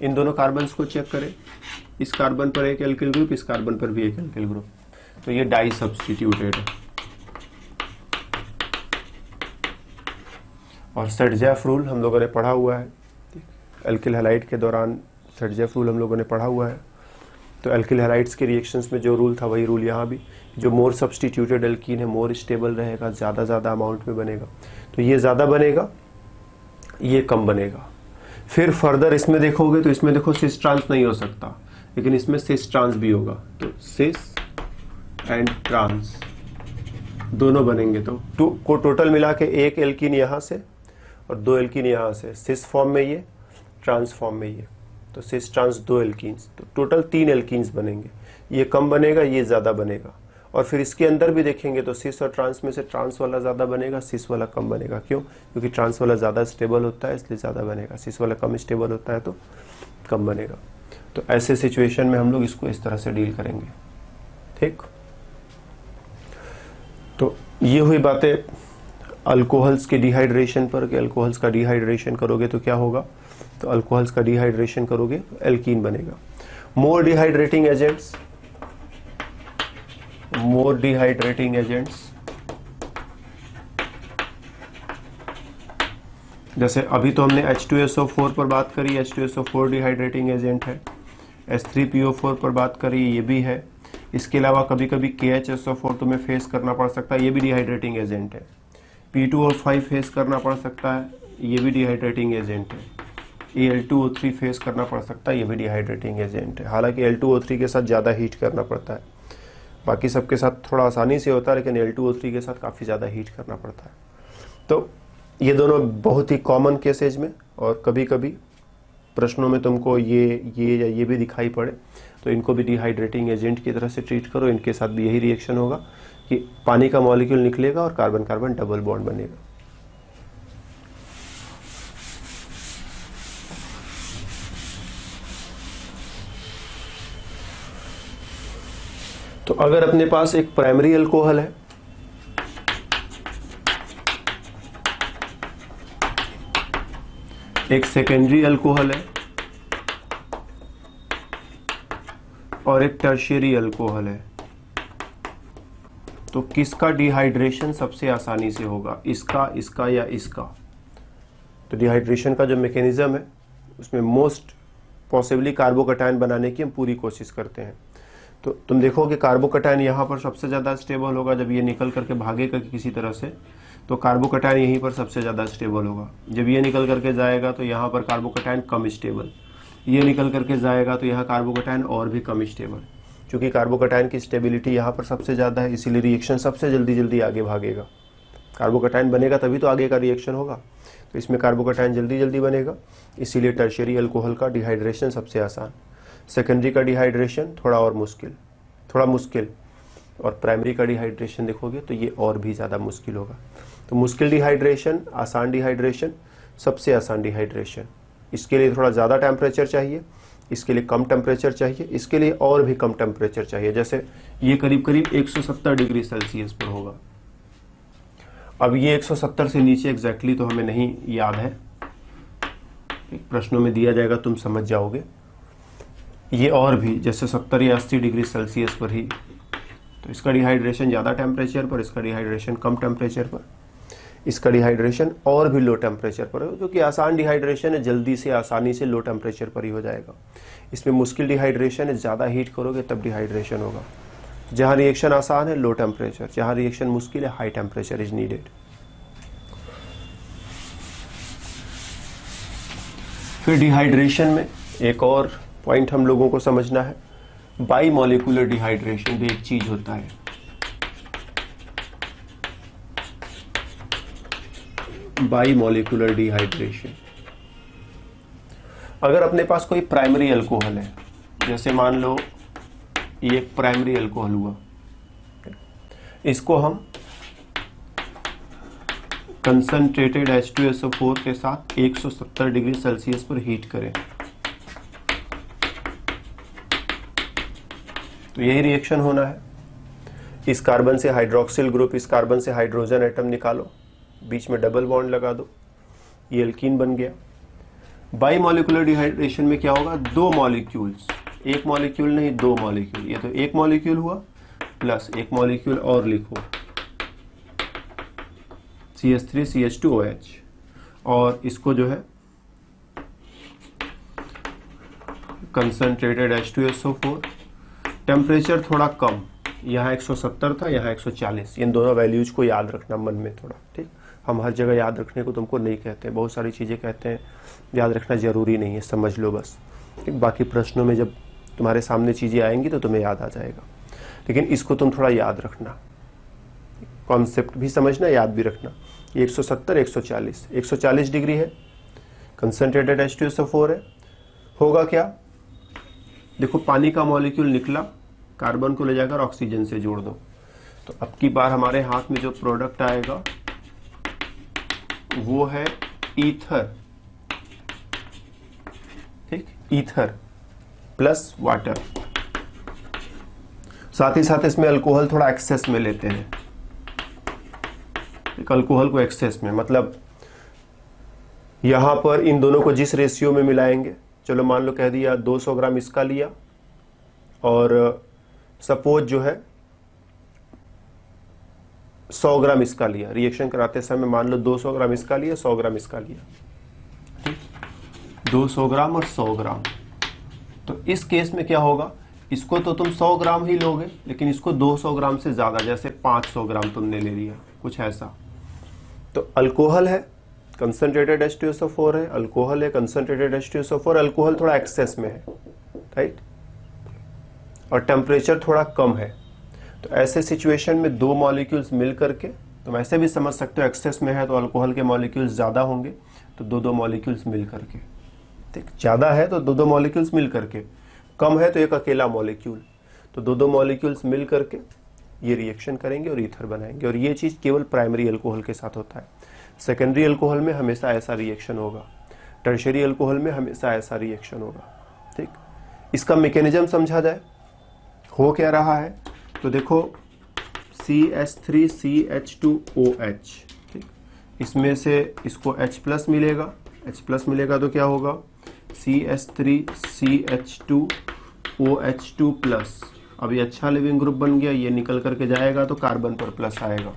इन दोनों कार्बन्स को चेक करें, इस कार्बन पर एक एल्किल ग्रुप, इस कार्बन पर भी एक एल्किल ग्रुप, तो ये डाई सब्स्टिट्यूटेड है। और सेडजेफ रूल हम लोगों ने पढ़ा हुआ है, एल्किल हैलाइड के दौरान सेडजेफ रूल हम लोगों ने पढ़ा हुआ है। तो एल्किल हैलाइड्स के रिएक्शंस में जो रूल था वही रूल यहाँ भी, जो मोर सब्सटीट्यूटेड एल्कीन है मोर स्टेबल रहेगा, ज़्यादा अमाउंट में बनेगा। तो ये ज़्यादा बनेगा, ये कम बनेगा। फिर फर्दर इसमें देखोगे तो इसमें देखो सिस ट्रांस नहीं हो सकता, लेकिन इसमें सिस ट्रांस भी होगा। तो सिस एंड ट्रांस दोनों बनेंगे। तो टोटल मिला के एक एल्कीन यहाँ से और दो एल्कीन यहाँ से, सिस फॉर्म में ये, ट्रांस फॉर्म में ये। तो सिस ट्रांस दो एल्कीन्स, तो टोटल 3 एल्कीन्स बनेंगे। ये कम बनेगा, ये ज़्यादा बनेगा। और फिर इसके अंदर भी देखेंगे तो सिस और ट्रांस में से ट्रांस वाला ज़्यादा बनेगा, सिस वाला कम बनेगा। क्यों? क्योंकि ट्रांस वाला ज़्यादा स्टेबल होता है इसलिए ज़्यादा बनेगा, सिस वाला कम स्टेबल होता है तो कम बनेगा। तो ऐसे सिचुएशन में हम लोग इसको इस तरह से डील करेंगे। ठीक, तो ये हुई बातें अल्कोहल्स के डिहाइड्रेशन पर, कि अल्कोहल्स का डिहाइड्रेशन करोगे तो क्या होगा। तो अल्कोहल्स का डिहाइड्रेशन करोगे तो एल्कीन बनेगा। मोर डिहाइड्रेटिंग एजेंट्स, मोर डिहाइड्रेटिंग एजेंट्स, जैसे अभी तो हमने H2SO4 पर बात करी, H2SO4 डिहाइड्रेटिंग एजेंट है। H3PO4 पर बात करी, ये भी है। इसके अलावा कभी कभी KHSO4 तुम्हें फेस करना पड़ सकता है, ये भी डिहाइड्रेटिंग एजेंट है। P2 और 5 फेस करना पड़ सकता है, ये भी डिहाइड्रेटिंग एजेंट है। Al2O3 फेस करना पड़ सकता है, ये भी डिहाइड्रेटिंग एजेंट है। हालांकि Al2O3 के साथ ज़्यादा हीट करना पड़ता है, बाकी सबके साथ थोड़ा आसानी से होता है, लेकिन Al2O3 के साथ काफ़ी ज़्यादा हीट करना पड़ता है। तो ये दोनों बहुत ही कॉमन केसेज में, और कभी कभी प्रश्नों में तुमको ये भी दिखाई पड़े तो इनको भी डिहाइड्रेटिंग एजेंट की तरह से ट्रीट करो। इनके साथ भी यही रिएक्शन होगा कि पानी का मॉलिक्यूल निकलेगा और कार्बन कार्बन डबल बॉन्ड बनेगा। तो अगर अपने पास एक प्राइमरी अल्कोहल है, एक सेकेंडरी अल्कोहल है और एक टर्शियरी अल्कोहल है, तो किसका डिहाइड्रेशन सबसे आसानी से होगा, इसका या इसका। तो डिहाइड्रेशन का जो मैकेनिज्म है उसमें मोस्ट पॉसिबली कार्बोकैटायन बनाने की हम पूरी कोशिश करते हैं। तो तुम देखो कि कार्बोकैटायन यहाँ पर सबसे ज़्यादा स्टेबल होगा। जब ये निकल करके भागेगा किसी तरह से तो कार्बोकैटायन यहीं पर सबसे ज़्यादा स्टेबल होगा। जब ये निकल करके जाएगा तो यहाँ पर कार्बोकैटायन कम स्टेबल, ये निकल करके जाएगा तो यहाँ कार्बोकैटायन और भी कम स्टेबल। क्योंकि कार्बोकैटायन की स्टेबिलिटी यहाँ पर सबसे ज़्यादा है, इसीलिए रिएक्शन सबसे जल्दी आगे भागेगा। कार्बोकैटायन बनेगा तभी तो आगे का रिएक्शन होगा, तो इसमें कार्बोकैटायन जल्दी बनेगा, इसीलिए टर्शियरी अल्कोहल का डिहाइड्रेशन सबसे आसान। सेकेंडरी का डिहाइड्रेशन थोड़ा मुश्किल, और प्राइमरी का डिहाइड्रेशन देखोगे तो ये और भी ज़्यादा मुश्किल होगा। तो मुश्किल डिहाइड्रेशन, आसान डिहाइड्रेशन, सबसे आसान डिहाइड्रेशन। इसके लिए थोड़ा ज़्यादा टेम्परेचर चाहिए, इसके लिए कम टेम्परेचर चाहिए, इसके लिए और भी कम टेम्परेचर चाहिए। जैसे ये करीब 170 डिग्री सेल्सियस पर होगा। अब ये 170 से नीचे एग्जैक्टली तो हमें नहीं याद है, प्रश्नों में दिया जाएगा, तुम समझ जाओगे। ये और भी जैसे 70 या 80 डिग्री सेल्सियस पर ही, तो इसका डिहाइड्रेशन ज़्यादा टेम्परेचर पर, इसका डिहाइड्रेशन कम टेम्परेचर पर, इसका डिहाइड्रेशन और भी लो टेम्परेचर पर है। क्योंकि आसान डिहाइड्रेशन है, जल्दी से आसानी से लो टेम्परेचर पर ही हो जाएगा। इसमें मुश्किल डिहाइड्रेशन है, ज़्यादा हीट करोगे तब डिहाइड्रेशन होगा। जहाँ रिएक्शन आसान है लो टेम्परेचर, जहाँ रिएक्शन मुश्किल है हाई टेम्परेचर इज नीडेड। फिर डिहाइड्रेशन में एक और पॉइंट हम लोगों को समझना है, बाई मॉलिक्यूलर डिहाइड्रेशन भी एक चीज होता है। बाई मॉलिक्यूलर डिहाइड्रेशन, अगर अपने पास कोई प्राइमरी अल्कोहल है, जैसे मान लो ये एक प्राइमरी अल्कोहल हुआ, इसको हम कंसंट्रेटेड H2SO4 के साथ 170 डिग्री सेल्सियस पर हीट करें तो यही रिएक्शन होना है। इस कार्बन से हाइड्रोक्सिल ग्रुप, इस कार्बन से हाइड्रोजन एटम निकालो, बीच में डबल बॉन्ड लगा दो, ये एल्कीन बन गया। बाई मॉलिक्यूलर डिहाइड्रेशन में क्या होगा, दो मॉलिक्यूल्स, एक मॉलिक्यूल नहीं दो मॉलिक्यूल, ये तो एक मॉलिक्यूल हुआ प्लस एक मॉलिक्यूल और लिखो CH3 CH2OH, और इसको जो है कंसंट्रेटेड H2SO4, टेम्परेचर थोड़ा कम, यहाँ 170 था, यहाँ 140। इन दोनों वैल्यूज को याद रखना मन में थोड़ा, ठीक। हम हर जगह याद रखने को तुमको नहीं कहते, बहुत सारी चीज़ें कहते हैं, याद रखना जरूरी नहीं है, समझ लो बस, ठीक। बाकी प्रश्नों में जब तुम्हारे सामने चीज़ें आएंगी तो तुम्हें याद आ जाएगा, लेकिन इसको तुम थोड़ा याद रखना, कॉन्सेप्ट भी समझना, याद भी रखना। ये 170, 140, 140 डिग्री है, कंसंट्रेटेड H2SO4 है। होगा क्या, देखो पानी का मॉलिक्यूल निकला, कार्बन को ले जाकर ऑक्सीजन से जोड़ दो, तो अब की बार हमारे हाथ में जो प्रोडक्ट आएगा वो है ईथर, ठीक, ईथर प्लस वाटर। साथ ही साथ इसमें अल्कोहल थोड़ा एक्सेस में लेते हैं, एक अल्कोहल को एक्सेस में, मतलब यहां पर इन दोनों को जिस रेशियो में मिलाएंगे, चलो मान लो कह दिया 200 ग्राम इसका लिया और सपोज जो है 100 ग्राम इसका लिया, रिएक्शन कराते समय मान लो 200 ग्राम इसका लिया, 100 ग्राम इसका लिया, ठीक, 200 ग्राम और 100 ग्राम। तो इस केस में क्या होगा, इसको तो तुम 100 ग्राम ही लोगे, लेकिन इसको 200 ग्राम से ज्यादा, जैसे 500 ग्राम तुमने ले लिया, कुछ ऐसा। तो अल्कोहल है, कंसंट्रेटेड H2SO4 है, अल्कोहल है, कंसंट्रेटेड H2SO4, अल्कोहल थोड़ा एक्सेस में है, राइट, और टेम्परेचर थोड़ा कम है। तो ऐसे सिचुएशन में दो मॉलिक्यूल्स मिल करके, तुम ऐसे भी समझ सकते हो एक्सेस में है तो अल्कोहल के मॉलिक्यूल्स ज़्यादा होंगे, तो दो मॉलिक्यूल्स मिल करके, ठीक, ज़्यादा है तो दो मॉलिक्यूल्स मिल करके, कम है तो एक अकेला मॉलिक्यूल, तो दो मॉलिक्यूल्स मिल करके ये रिएक्शन करेंगे और ईथर बनाएंगे। और ये चीज़ केवल प्राइमरी अल्कोहल के साथ होता है, सेकेंडरी अल्कोहल में हमेशा ऐसा रिएक्शन होगा, टर्शियरी अल्कोहल में हमेशा ऐसा रिएक्शन होगा, ठीक। इसका मैकेनिज्म समझा जाए, हो क्या रहा है, तो देखो CH3CH2OH, ठीक, इसमें से इसको H+ मिलेगा, H+ मिलेगा तो क्या होगा, CH3CH2OH2+। अब ये अच्छा लिविंग ग्रुप बन गया, ये निकल करके जाएगा तो कार्बन पर प्लस आएगा,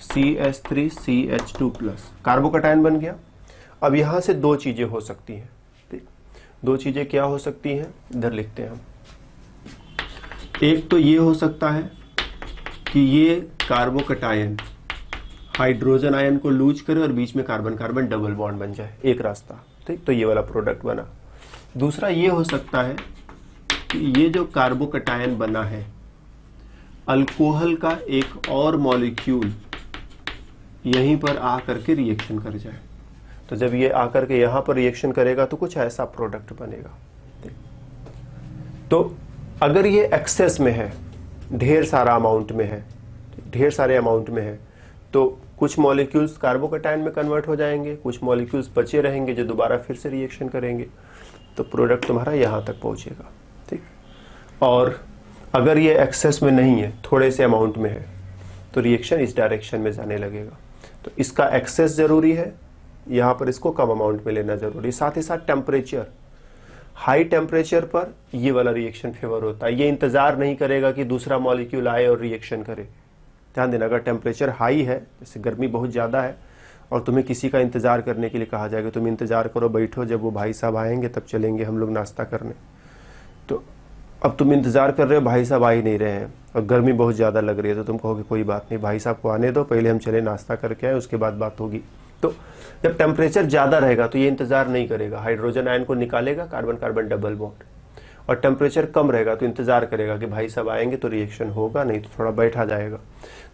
CH3CH2+, कार्बोकैटायन बन गया। अब यहां से दो चीजें हो सकती हैं, ठीक, दो चीजें क्या हो सकती हैं, इधर लिखते हैं हम। एक तो ये हो सकता है कि ये कार्बोकैटायन हाइड्रोजन आयन को लूज करे और बीच में कार्बन कार्बन डबल बॉन्ड बन जाए, एक रास्ता, ठीक, तो ये वाला प्रोडक्ट बना। दूसरा ये हो सकता है कि ये जो कार्बोकैटायन बना है, अल्कोहल का एक और मॉलिक्यूल यहीं पर आ करके रिएक्शन कर जाए, तो जब ये आकर के यहां पर रिएक्शन करेगा तो कुछ ऐसा प्रोडक्ट बनेगा। तो अगर ये एक्सेस में है, ढेर सारा अमाउंट में है, ढेर सारे अमाउंट में है, तो कुछ मॉलिक्यूल्स कार्बोकैटायन में कन्वर्ट हो जाएंगे, कुछ मॉलिक्यूल्स बचे रहेंगे जो दोबारा फिर से रिएक्शन करेंगे, तो प्रोडक्ट तुम्हारा यहां तक पहुंचेगा, ठीक। और अगर ये एक्सेस में नहीं है, थोड़े से अमाउंट में है, तो रिएक्शन इस डायरेक्शन में जाने लगेगा। तो इसका एक्सेस जरूरी है, यहां पर इसको कम अमाउंट में लेना जरूरी, साथ ही साथ टेम्परेचर, हाई टेम्परेचर पर ये वाला रिएक्शन फेवर होता है, ये इंतजार नहीं करेगा कि दूसरा मॉलिक्यूल आए और रिएक्शन करे। ध्यान देना, अगर टेम्परेचर हाई है, जैसे गर्मी बहुत ज़्यादा है और तुम्हें किसी का इंतजार करने के लिए कहा जाएगा, तुम इंतजार करो, बैठो, जब वो भाई साहब आएंगे तब चलेंगे हम लोग नाश्ता करने, तो अब तुम इंतजार कर रहे हो, भाई साहब आ ही नहीं रहे हैं और गर्मी बहुत ज़्यादा लग रही है, तो तुम कहोगे कोई बात नहीं, भाई साहब को आने दो, पहले हम चले नाश्ता करके आए, उसके बाद बात होगी। तो जब टेम्परेचर ज़्यादा रहेगा तो ये इंतजार नहीं करेगा, हाइड्रोजन आयन को निकालेगा, कार्बन कार्बन डबल बॉन्ड, और टेम्परेचर कम रहेगा तो इंतजार करेगा कि भाई साहब आएंगे तो रिएक्शन होगा, नहीं तो थोड़ा बैठा जाएगा।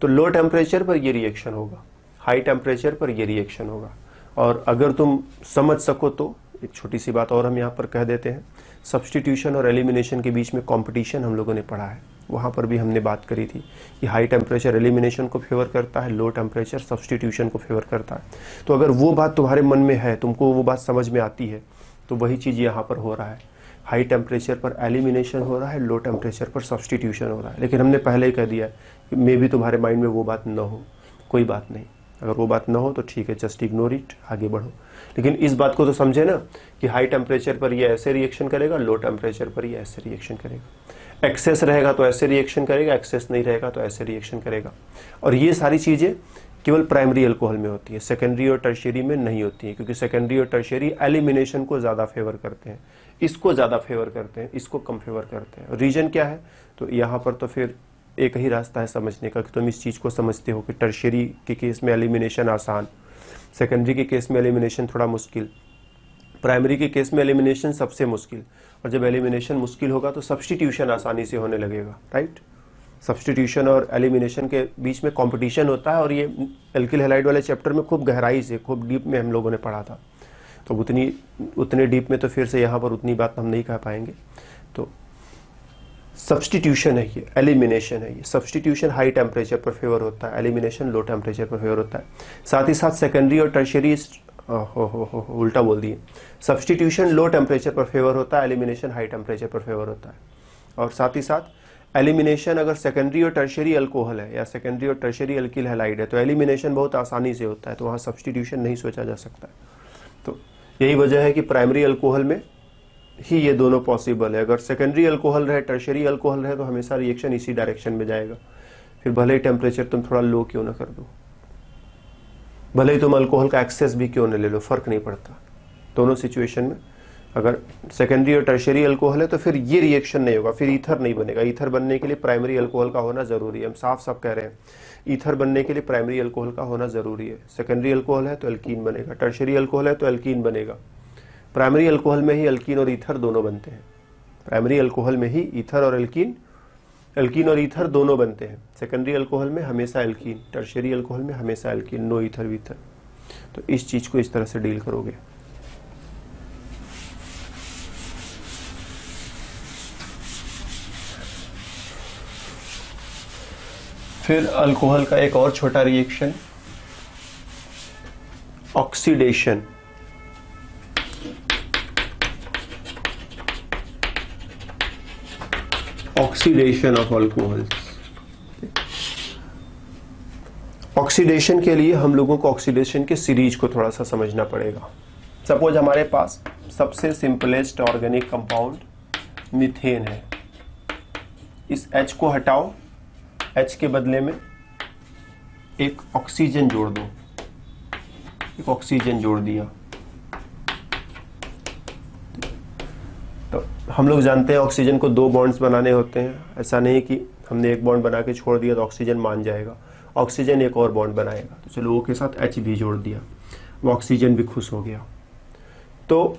तो लो टेम्परेचर पर ये रिएक्शन होगा, हाई टेम्परेचर पर ये रिएक्शन होगा। और अगर तुम समझ सको तो एक छोटी सी बात और हम यहाँ पर कह देते हैं, सब्स्टिट्यूशन और एलिमिनेशन के बीच में कंपटीशन हम लोगों ने पढ़ा है, वहाँ पर भी हमने बात करी थी कि हाई टेम्परेचर एलिमिनेशन को फेवर करता है, लो टेम्परेचर सब्स्टिट्यूशन को फेवर करता है। तो अगर वो बात तुम्हारे मन में है, तुमको वो बात समझ में आती है, तो वही चीज़ यहाँ पर हो रहा है, हाई टेम्परेचर पर एलिमिनेशन हो रहा है, लो टेम्परेचर पर सब्स्टिट्यूशन हो रहा है। लेकिन हमने पहले ही कह दिया है कि मे भी तुम्हारे माइंड में वो बात न हो, कोई बात नहीं, अगर वो बात ना हो तो ठीक है, जस्ट इग्नोर इट, आगे बढ़ो। लेकिन इस बात को तो समझे ना कि हाई टेम्परेचर पर ये ऐसे रिएक्शन करेगा, लो टेम्परेचर पर ये ऐसे रिएक्शन करेगा, एक्सेस रहेगा तो ऐसे रिएक्शन करेगा, एक्सेस नहीं रहेगा तो ऐसे रिएक्शन करेगा। और ये सारी चीज़ें केवल प्राइमरी अल्कोहल में होती है, सेकेंडरी और टर्शियरी में नहीं होती है, क्योंकि सेकेंडरी और टर्शियरी एलिमिनेशन को ज़्यादा फेवर करते हैं, इसको ज़्यादा फेवर करते हैं, इसको कम फेवर करते हैं। रीजन क्या है, तो यहाँ पर तो फिर एक ही रास्ता है समझने का कि तुम इस चीज़ को समझते हो कि टर्शियरी के केस में एलिमिनेशन आसान, सेकेंडरी के केस में एलिमिनेशन थोड़ा मुश्किल, प्राइमरी के केस में एलिमिनेशन सबसे मुश्किल, और जब एलिमिनेशन मुश्किल होगा तो सब्स्टिट्यूशन आसानी से होने लगेगा, राइट। सब्स्टिट्यूशन और एलिमिनेशन के बीच में कंपटीशन होता है, और ये एल्किल हैलाइड वाले चैप्टर में खूब गहराई से, खूब डीप में हम लोगों ने पढ़ा था। तो उतने डीप में तो फिर से यहाँ पर उतनी बात हम नहीं कह पाएंगे। तो सब्स्टिट्यूशन है ये, एलिमिनेशन है ये। सब्स्टिट्यूशन हाई टेम्परेचर पर फेवर होता है, एलिमिनेशन लो टेम्परेचर पर फेवर होता है। साथ ही साथ सेकेंडरी और टर्शियरी उल्टा बोल दिए। सब्स्टिट्यूशन लो टेम्परेचर पर फेवर होता है, एलिमिनेशन हाई टेम्परेचर पर फेवर होता है। और साथ ही साथ एलिमिनेशन अगर सेकेंडरी और टर्शियरी अल्कोहल है या सेकेंडरी और टर्शियरी अल्किल हैलाइड है तो एलिमिनेशन बहुत आसानी से होता है, तो वहाँ सब्स्टिट्यूशन नहीं सोचा जा सकता है। तो यही वजह है कि प्राइमरी अल्कोहल में ही ये दोनों पॉसिबल है। अगर सेकेंडरी अल्कोहल रहे, टर्शियरी अल्कोहल रहे, तो हमेशा रिएक्शन इसी डायरेक्शन में जाएगा, फिर भले ही टेम्परेचर तुम थोड़ा लो क्यों ना कर दो, भले ही तुम अल्कोहल का एक्सेस भी क्यों न ले लो, फर्क नहीं पड़ता। दोनों सिचुएशन में अगर सेकेंडरी और टर्शियरी अल्कोहल है तो फिर ये रिएक्शन नहीं होगा, फिर ईथर नहीं बनेगा। ईथर बनने के लिए प्राइमरी अल्कोहल का होना जरूरी है, हम साफ साफ कह रहे हैं। ईथर बनने के लिए प्राइमरी अल्कोहल का होना जरूरी है। सेकेंडरी अल्कोहल है तो एल्कीन बनेगा, टर्शियरी अल्कोहल है तो एल्कीन बनेगा। प्राइमरी अल्कोहल में ही एल्कीन और ईथर दोनों बनते हैं। प्राइमरी अल्कोहल में ही ईथर और एल्कीन और ईथर दोनों बनते हैं। सेकेंडरी अल्कोहल में हमेशा एल्कीन, टर्शियरी अल्कोहल में हमेशा एल्कीन, नो ईथर वीथर। तो इस चीज को इस तरह से डील करोगे। फिर अल्कोहल का एक और छोटा reaction, oxidation. Oxidation of alcohol. Oxidation के लिए हम लोगों को ऑक्सीडेशन के सीरीज को थोड़ा सा समझना पड़ेगा। सपोज हमारे पास सबसे सिंपलेस्ट ऑर्गेनिक कंपाउंड मीथेन है। इस H को हटाओ, H के बदले में एक ऑक्सीजन जोड़ दो, एक ऑक्सीजन जोड़ दिया। तो हम लोग जानते हैं ऑक्सीजन को 2 बॉन्ड्स बनाने होते हैं। ऐसा नहीं कि हमने एक बॉन्ड बना के छोड़ दिया तो ऑक्सीजन मान जाएगा, ऑक्सीजन एक और बॉन्ड बनाएगा। तो चलो O के साथ H भी जोड़ दिया, वो ऑक्सीजन भी खुश हो गया। तो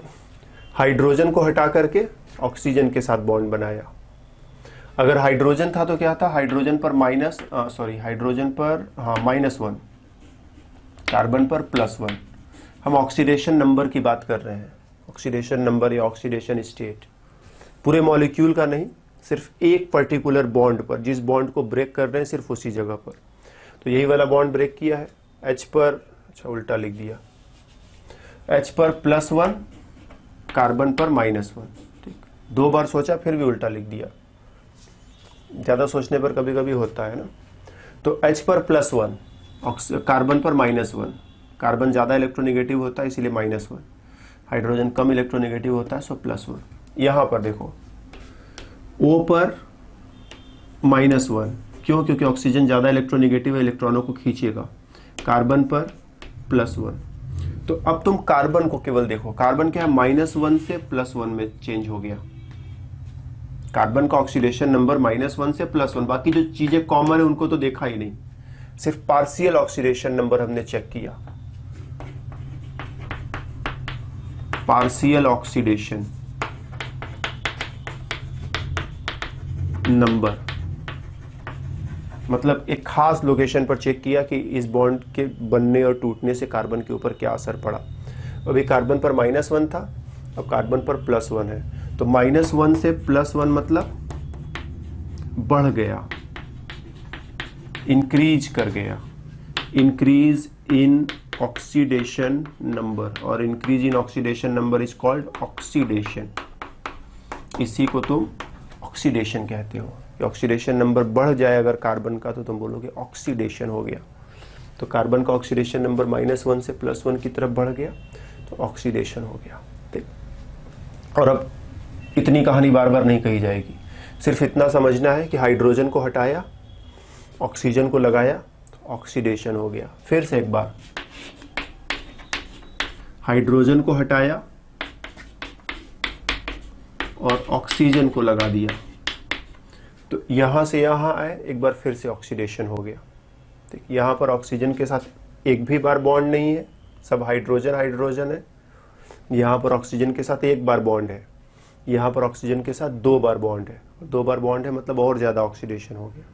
हाइड्रोजन को हटा करके ऑक्सीजन के साथ बॉन्ड बनाया। अगर हाइड्रोजन था तो क्या था, हाइड्रोजन पर -1, कार्बन पर +1। हम ऑक्सीडेशन नंबर की बात कर रहे हैं, ऑक्सीडेशन नंबर या ऑक्सीडेशन स्टेट, पूरे मॉलिक्यूल का नहीं, सिर्फ एक पर्टिकुलर बॉन्ड पर, जिस बॉन्ड को ब्रेक कर रहे हैं सिर्फ उसी जगह पर। तो यही वाला बॉन्ड ब्रेक किया है, H पर, अच्छा उल्टा लिख दिया, H पर +1, कार्बन पर -1। ठीक, 2 बार सोचा फिर भी उल्टा लिख दिया, ज्यादा सोचने पर कभी कभी होता है ना। तो H पर +1, कार्बन पर -1, कार्बन ज्यादा इलेक्ट्रोनेगेटिव होता है इसीलिए -1, हाइड्रोजन कम इलेक्ट्रोनेगेटिव होता है सो +1। यहां पर देखो O पर -1, क्यों? क्योंकि ऑक्सीजन ज्यादा इलेक्ट्रोनेगेटिव है, इलेक्ट्रॉनों को खींचेगा। कार्बन पर +1। तो अब तुम कार्बन को केवल देखो, कार्बन क्या है, -1 से +1 में चेंज हो गया। कार्बन का ऑक्सीडेशन नंबर -1 से +1, बाकी जो चीजें कॉमन है उनको तो देखा ही नहीं, सिर्फ पार्शियल ऑक्सीडेशन नंबर हमने चेक किया। पार्शियल ऑक्सीडेशन नंबर मतलब एक खास लोकेशन पर चेक किया कि इस बॉन्ड के बनने और टूटने से कार्बन के ऊपर क्या असर पड़ा। अभी कार्बन पर -1 था, अब कार्बन पर +1 है, तो -1 से +1 मतलब बढ़ गया, इंक्रीज कर गया, इंक्रीज इन ऑक्सीडेशन नंबर, और increase in oxidation number is called oxidation. इसी को तुम ऑक्सीडेशन कहते हो। ऑक्सीडेशन नंबर बढ़ जाए अगर कार्बन का तो तुम बोलोगे ऑक्सीडेशन हो गया। तो कार्बन का ऑक्सीडेशन नंबर -1 से +1 की तरफ बढ़ गया तो ऑक्सीडेशन हो गया। ठीक, और अब इतनी कहानी बार बार नहीं कही जाएगी, सिर्फ इतना समझना है कि हाइड्रोजन को हटाया, ऑक्सीजन को लगाया तो ऑक्सीडेशन हो गया। फिर से एक बार, हाइड्रोजन को हटाया और ऑक्सीजन को लगा दिया तो यहां से यहां आए, एक बार फिर से ऑक्सीडेशन हो गया। ठीक, यहां पर ऑक्सीजन के साथ एक भी बार बॉन्ड नहीं है, सब हाइड्रोजन हाइड्रोजन है। यहां पर ऑक्सीजन के साथ एक बार बॉन्ड है, यहां पर ऑक्सीजन के साथ 2 बार बॉन्ड है। 2 बार बॉन्ड है मतलब और ज्यादा ऑक्सीडेशन हो गया।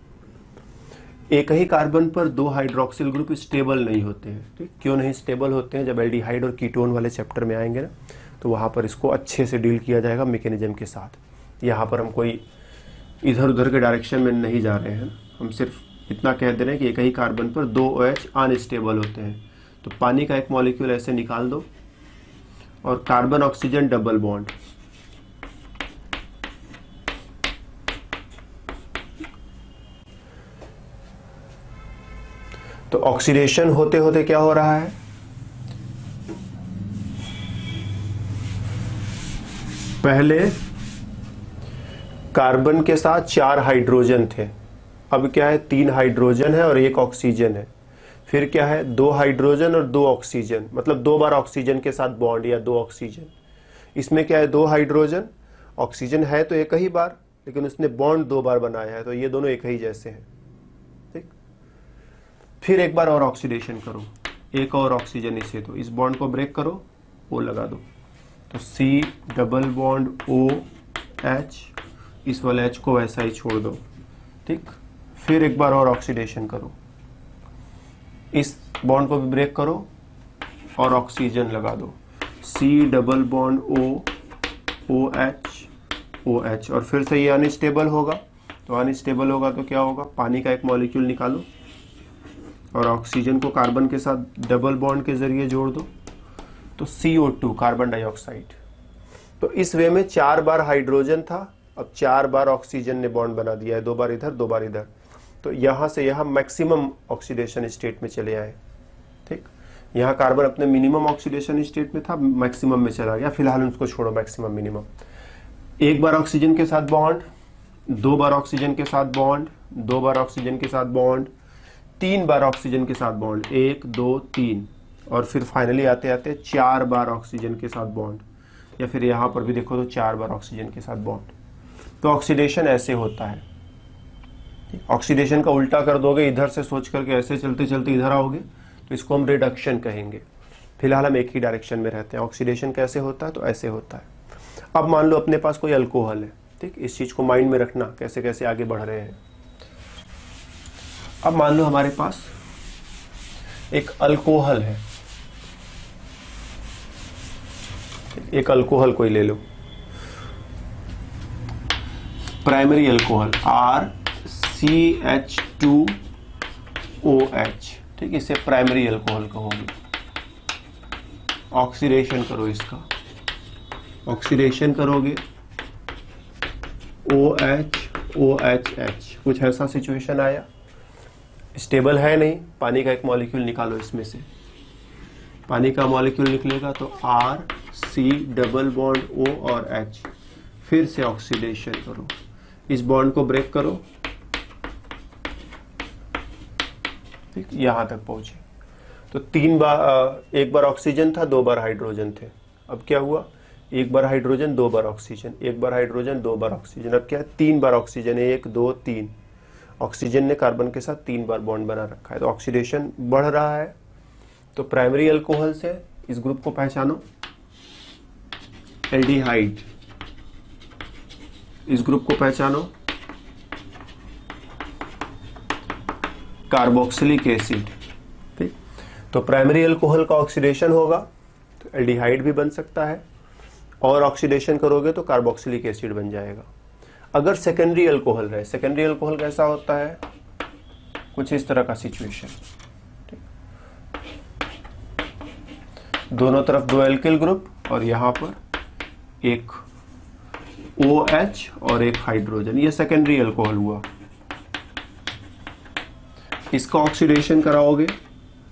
एक ही कार्बन पर 2 हाइड्रोक्सिल ग्रुप स्टेबल नहीं होते हैं। ठीक, क्यों नहीं स्टेबल होते हैं? जब एल्डिहाइड और कीटोन वाले चैप्टर में आएंगे ना, तो वहां पर इसको अच्छे से डील किया जाएगा मैकेनिज्म के साथ। यहाँ पर हम कोई इधर उधर के डायरेक्शन में नहीं जा रहे हैं, हम सिर्फ इतना कह दे रहे हैं कि एक ही कार्बन पर 2 OH अनस्टेबल होते हैं। तो पानी का एक मॉलिक्यूल ऐसे निकाल दो और कार्बन ऑक्सीजन डबल बॉन्ड, तो ऑक्सीडेशन होते होते क्या हो रहा है? पहले कार्बन के साथ 4 हाइड्रोजन थे, अब क्या है 3 हाइड्रोजन है और 1 ऑक्सीजन है। फिर क्या है 2 हाइड्रोजन और 2 ऑक्सीजन, मतलब 2 बार ऑक्सीजन के साथ बॉन्ड या 2 ऑक्सीजन। इसमें क्या है 2 हाइड्रोजन, ऑक्सीजन है तो एक ही बार, लेकिन उसने बॉन्ड 2 बार बनाया है, तो ये दोनों एक ही जैसे हैं। ठीक, फिर एक बार और ऑक्सीडेशन करो, एक और ऑक्सीजन इसे, तो इस बॉन्ड को ब्रेक करो, O लगा दो, तो C डबल बॉन्ड OH, इस वाले H को वैसा ही छोड़ दो। ठीक, फिर एक बार और ऑक्सीडेशन करो, इस बॉन्ड को भी ब्रेक करो और ऑक्सीजन लगा दो, C डबल बॉन्ड OH, और फिर से ये अनस्टेबल होगा। तो अनस्टेबल होगा तो क्या होगा? पानी का एक मॉलिक्यूल निकालो और ऑक्सीजन को कार्बन के साथ डबल बॉन्ड के जरिए जोड़ दो, तो CO2 कार्बन डाइऑक्साइड। तो इस वे में 4 बार हाइड्रोजन था, अब 4 बार ऑक्सीजन ने बॉन्ड बना दिया है, 2 बार इधर 2 बार इधर। तो यहां से यहां मैक्सिमम ऑक्सीडेशन स्टेट में चले आए। ठीक, यहाँ कार्बन अपने मिनिमम ऑक्सीडेशन स्टेट में था, मैक्सिमम में चला गया। फिलहाल उसको छोड़ो, मैक्सिमम मिनिमम। एक बार ऑक्सीजन के साथ बॉन्ड, 2 बार ऑक्सीजन के साथ बॉन्ड, 2 बार ऑक्सीजन के साथ बॉन्ड, 3 बार ऑक्सीजन के साथ बॉन्ड, 1 2 3, और फिर फाइनली आते आते 4 बार ऑक्सीजन के साथ बॉन्ड, या फिर यहां पर भी देखो तो 4 बार ऑक्सीजन के साथ बॉन्ड। तो ऑक्सीडेशन ऐसे होता है। ऑक्सीडेशन का उल्टा कर दोगे, इधर से सोच करके ऐसे चलते चलते इधर आओगे, तो इसको हम रिडक्शन कहेंगे। फिलहाल हम एक ही डायरेक्शन में रहते हैं। ऑक्सीडेशन कैसे होता है? तो ऐसे होता है। अब मान लो अपने पास कोई अल्कोहल है। ठीक, इस चीज को माइंड में रखना, कैसे कैसे आगे बढ़ रहे हैं। अब मान लो हमारे पास एक अल्कोहल है, एक अल्कोहल कोई ले लो, प्राइमरी अल्कोहल RCH2OH। ठीक, इसे प्राइमरी अल्कोहल कहोगे। ऑक्सीडेशन करो इसका, ऑक्सीडेशन करोगे OH OHH, कुछ ऐसा सिचुएशन आया, स्टेबल है नहीं, पानी का एक मॉलिक्यूल निकालो इसमें से। पानी का मॉलिक्यूल निकलेगा तो RC डबल बॉन्ड O और H, फिर से ऑक्सीडेशन करो, इस बॉन्ड को ब्रेक करो। ठीक, यहां तक पहुंचे। तो 3 बार, एक बार ऑक्सीजन था, 2 बार हाइड्रोजन थे। अब क्या हुआ? 1 बार हाइड्रोजन, 2 बार ऑक्सीजन, 1 बार हाइड्रोजन, 2 बार ऑक्सीजन। अब क्या है? 3 बार ऑक्सीजन, 1 2 3। ऑक्सीजन ने कार्बन के साथ 3 बार बॉन्ड बना रखा है, तो ऑक्सीडेशन बढ़ रहा है। तो प्राइमरी अल्कोहल से इस ग्रुप को पहचानो, एल्डिहाइड। इस ग्रुप को पहचानो, कार्बोक्सिलिक एसिड। ठीक, तो प्राइमरी अल्कोहल का ऑक्सीडेशन होगा तो एल्डिहाइड भी बन सकता है, और ऑक्सीडेशन करोगे तो कार्बोक्सिलिक एसिड बन जाएगा। अगर सेकेंडरी अल्कोहल रहे, सेकेंडरी अल्कोहल कैसा होता है? कुछ इस तरह का सिचुएशन, दोनों तरफ 2 एल्किल ग्रुप और यहां पर एक OH और एक हाइड्रोजन, ये सेकेंडरी अल्कोहल हुआ। इसका ऑक्सीडेशन कराओगे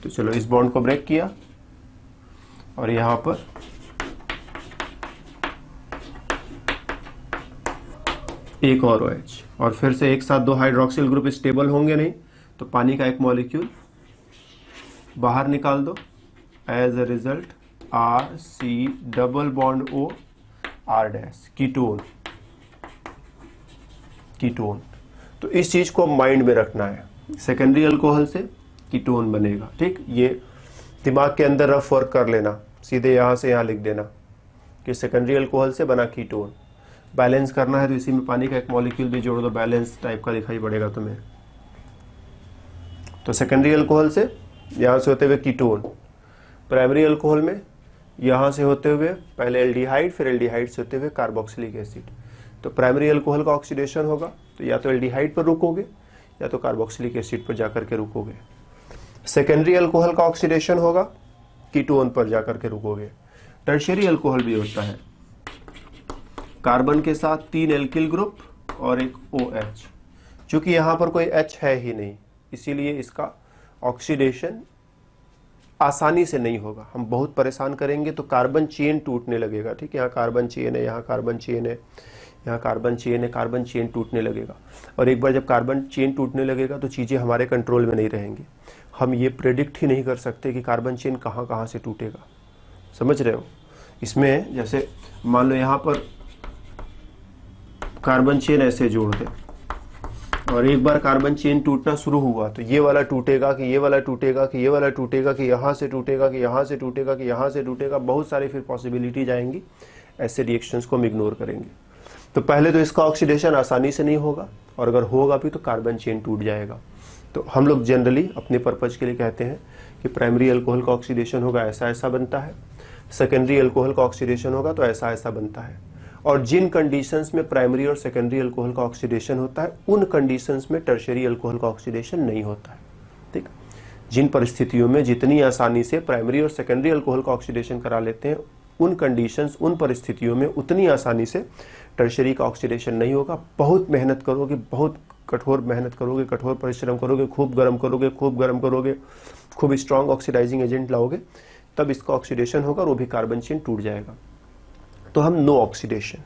तो चलो इस बॉन्ड को ब्रेक किया और यहां पर एक और OH, और फिर से एक साथ 2 हाइड्रोक्सिल ग्रुप स्टेबल होंगे नहीं, तो पानी का एक मॉलिक्यूल बाहर निकाल दो। As a result RC double bond O R dash, ketone. Ketone तो इस चीज को माइंड में रखना है, सेकेंडरी अल्कोहल से कीटोन बनेगा। ठीक, ये दिमाग के अंदर रफ वर्क कर लेना, सीधे यहाँ से यहाँ लिख देना कि सेकेंडरी अल्कोहल से बना कीटोन। बैलेंस करना है तो इसी में पानी का एक मॉलिक्यूल भी जोड़ दो, बैलेंस टाइप का दिखाई पड़ेगा तुम्हें। तो सेकेंडरी अल्कोहल से यहाँ से होते हुए कीटोन, प्राइमरी अल्कोहल में यहाँ से होते हुए पहले एल्डिहाइड, फिर एल्डिहाइड से होते हुए कार्बोक्सिलिक एसिड। तो प्राइमरी अल्कोहल का ऑक्सीडेशन होगा तो या तो एल्डिहाइड पर रुकोगे या तो कार्बोक्सिलिक एसिड पर जाकर के रुकोगे। सेकेंडरी अल्कोहल का ऑक्सीडेशन होगा, कीटोन पर जाकर के रुकोगे। टर्शियरी अल्कोहल भी होता है, कार्बन के साथ 3 एल्किल ग्रुप और एक OH। चूंकि यहाँ पर कोई H है ही नहीं, इसीलिए इसका ऑक्सीडेशन आसानी से नहीं होगा, हम बहुत परेशान करेंगे तो कार्बन चेन टूटने लगेगा। ठीक है, यहाँ कार्बन चेन है, यहाँ कार्बन चेन है, यहाँ कार्बन चेन है, कार्बन चेन टूटने लगेगा। और एक बार जब कार्बन चेन टूटने लगेगा तो चीज़ें हमारे कंट्रोल में नहीं रहेंगी, हम ये प्रेडिक्ट ही नहीं कर सकते कि कार्बन चेन कहाँ कहाँ से टूटेगा। समझ रहे हो? इसमें जैसे मान लो यहाँ पर कार्बन चेन ऐसे जोड़ दे और एक बार कार्बन चेन टूटना शुरू हुआ तो ये वाला टूटेगा कि ये वाला टूटेगा कि ये वाला टूटेगा कि यहाँ से टूटेगा कि यहाँ से टूटेगा कि यहाँ से टूटेगा, बहुत सारी फिर पॉसिबिलिटीज आएंगी। ऐसे रिएक्शंस को हम इग्नोर करेंगे। तो पहले तो इसका ऑक्सीडेशन आसानी से नहीं होगा, और अगर होगा भी तो कार्बन चेन टूट जाएगा। तो हम लोग जनरली अपने पर्पज के लिए कहते हैं कि प्राइमरी अल्कोहल का ऑक्सीडेशन होगा ऐसा ऐसा बनता है, सेकेंडरी अल्कोहल का ऑक्सीडेशन होगा तो ऐसा ऐसा बनता है। और जिन कंडीशंस में प्राइमरी और सेकेंडरी अल्कोहल का ऑक्सीडेशन होता है उन कंडीशंस में टर्शियरी अल्कोहल का ऑक्सीडेशन नहीं होता है। ठीक, जिन परिस्थितियों में जितनी आसानी से प्राइमरी और सेकेंडरी अल्कोहल का ऑक्सीडेशन करा लेते हैं उन कंडीशंस, उन परिस्थितियों में उतनी आसानी से टर्शियरी का ऑक्सीडेशन नहीं होगा। बहुत मेहनत करोगे, बहुत कठोर मेहनत करोगे, कठोर परिश्रम करोगे, खूब गर्म करोगे, खूब स्ट्रॉन्ग ऑक्सीडाइजिंग एजेंट लाओगे, तब इसका ऑक्सीडेशन होगा और वो भी कार्बन चेन टूट जाएगा। तो हम नो ऑक्सीडेशन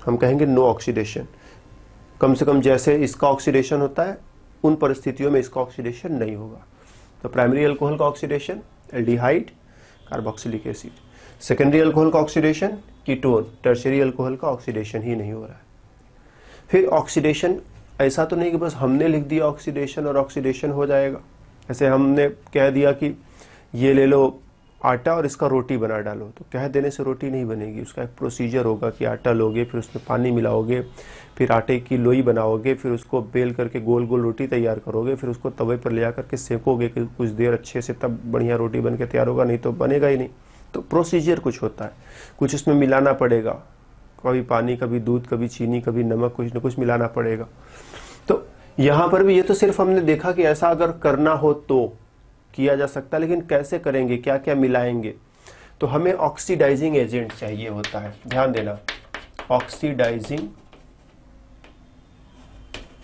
हम कहेंगे नो ऑक्सीडेशन। कम से कम जैसे इसका ऑक्सीडेशन होता है उन परिस्थितियों में इसका ऑक्सीडेशन नहीं होगा। तो प्राइमरी अल्कोहल का oxidation aldehyde, carboxylic acid, secondary alcohol का ऑक्सीडेशन कीटोन, टर्शियरी अल्कोहल का ऑक्सीडेशन ही नहीं हो रहा है। फिर ऑक्सीडेशन ऐसा तो नहीं कि बस हमने लिख दिया ऑक्सीडेशन और ऑक्सीडेशन हो जाएगा। ऐसे हमने कह दिया कि ये ले लो आटा और इसका रोटी बना डालो, तो कह देने से रोटी नहीं बनेगी। उसका एक प्रोसीजर होगा कि आटा लोगे, फिर उसमें पानी मिलाओगे, फिर आटे की लोई बनाओगे, फिर उसको बेल करके गोल गोल रोटी तैयार करोगे, फिर उसको तवे पर ले जाकर के सेकोगे कि कुछ देर अच्छे से, तब बढ़िया रोटी बन के तैयार होगा, नहीं तो बनेगा ही नहीं। तो प्रोसीजर कुछ होता है, कुछ उसमें मिलाना पड़ेगा, कभी पानी, कभी दूध, कभी चीनी, कभी नमक, कुछ न कुछ मिलाना पड़ेगा। तो यहाँ पर भी ये तो सिर्फ हमने देखा कि ऐसा अगर करना हो तो किया जा सकता है, लेकिन कैसे करेंगे, क्या क्या मिलाएंगे। तो हमें ऑक्सीडाइजिंग एजेंट चाहिए होता है, ध्यान देना, ऑक्सीडाइजिंग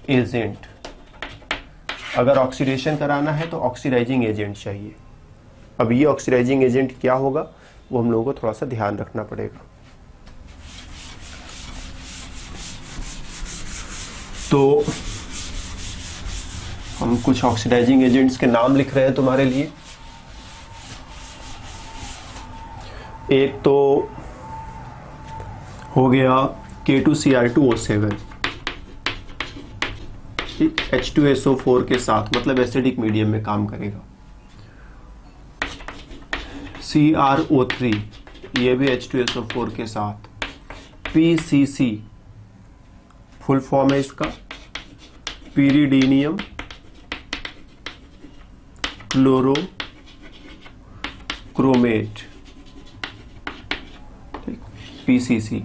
एजेंट। अगर ऑक्सीडेशन कराना है तो ऑक्सीडाइजिंग एजेंट चाहिए। अब ये ऑक्सीडाइजिंग एजेंट क्या होगा वो हम लोगों को थोड़ा सा ध्यान रखना पड़ेगा। तो हम कुछ ऑक्सीडाइजिंग एजेंट्स के नाम लिख रहे हैं तुम्हारे लिए। एक तो हो गया K2Cr2O7, H2SO4 के साथ, मतलब एसिडिक मीडियम में काम करेगा। CrO3, ये भी H2SO4 के साथ। PCC फुल फॉर्म है इसका पीरिडीनियम क्लोरोक्रोमेट, PCC।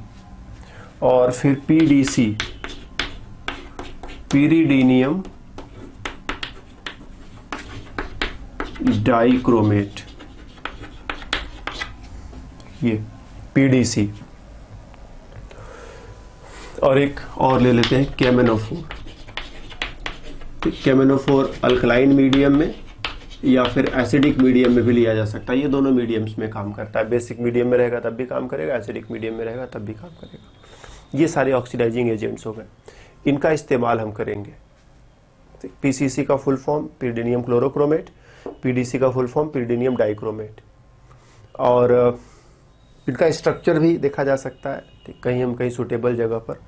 और फिर PDC पीरिडीनियम डाइक्रोमेट, ये PDC। और एक और ले लेते हैं KMnO4। KMnO4 अल्कलाइन मीडियम में या फिर एसिडिक मीडियम में भी लिया जा सकता है। ये दोनों मीडियम्स में काम करता है। बेसिक मीडियम में रहेगा तब भी काम करेगा, एसिडिक मीडियम में रहेगा तब भी काम करेगा। ये सारे ऑक्सीडाइजिंग एजेंट्स हो गए, इनका इस्तेमाल हम करेंगे। PCC का फुल फॉर्म पीरिडीनियम क्लोरोक्रोमेट, PDC का फुल फॉर्म पीरिडीनियम डाइक्रोमेट। और इनका स्ट्रक्चर भी देखा जा सकता है, कहीं हम कहीं सुटेबल जगह पर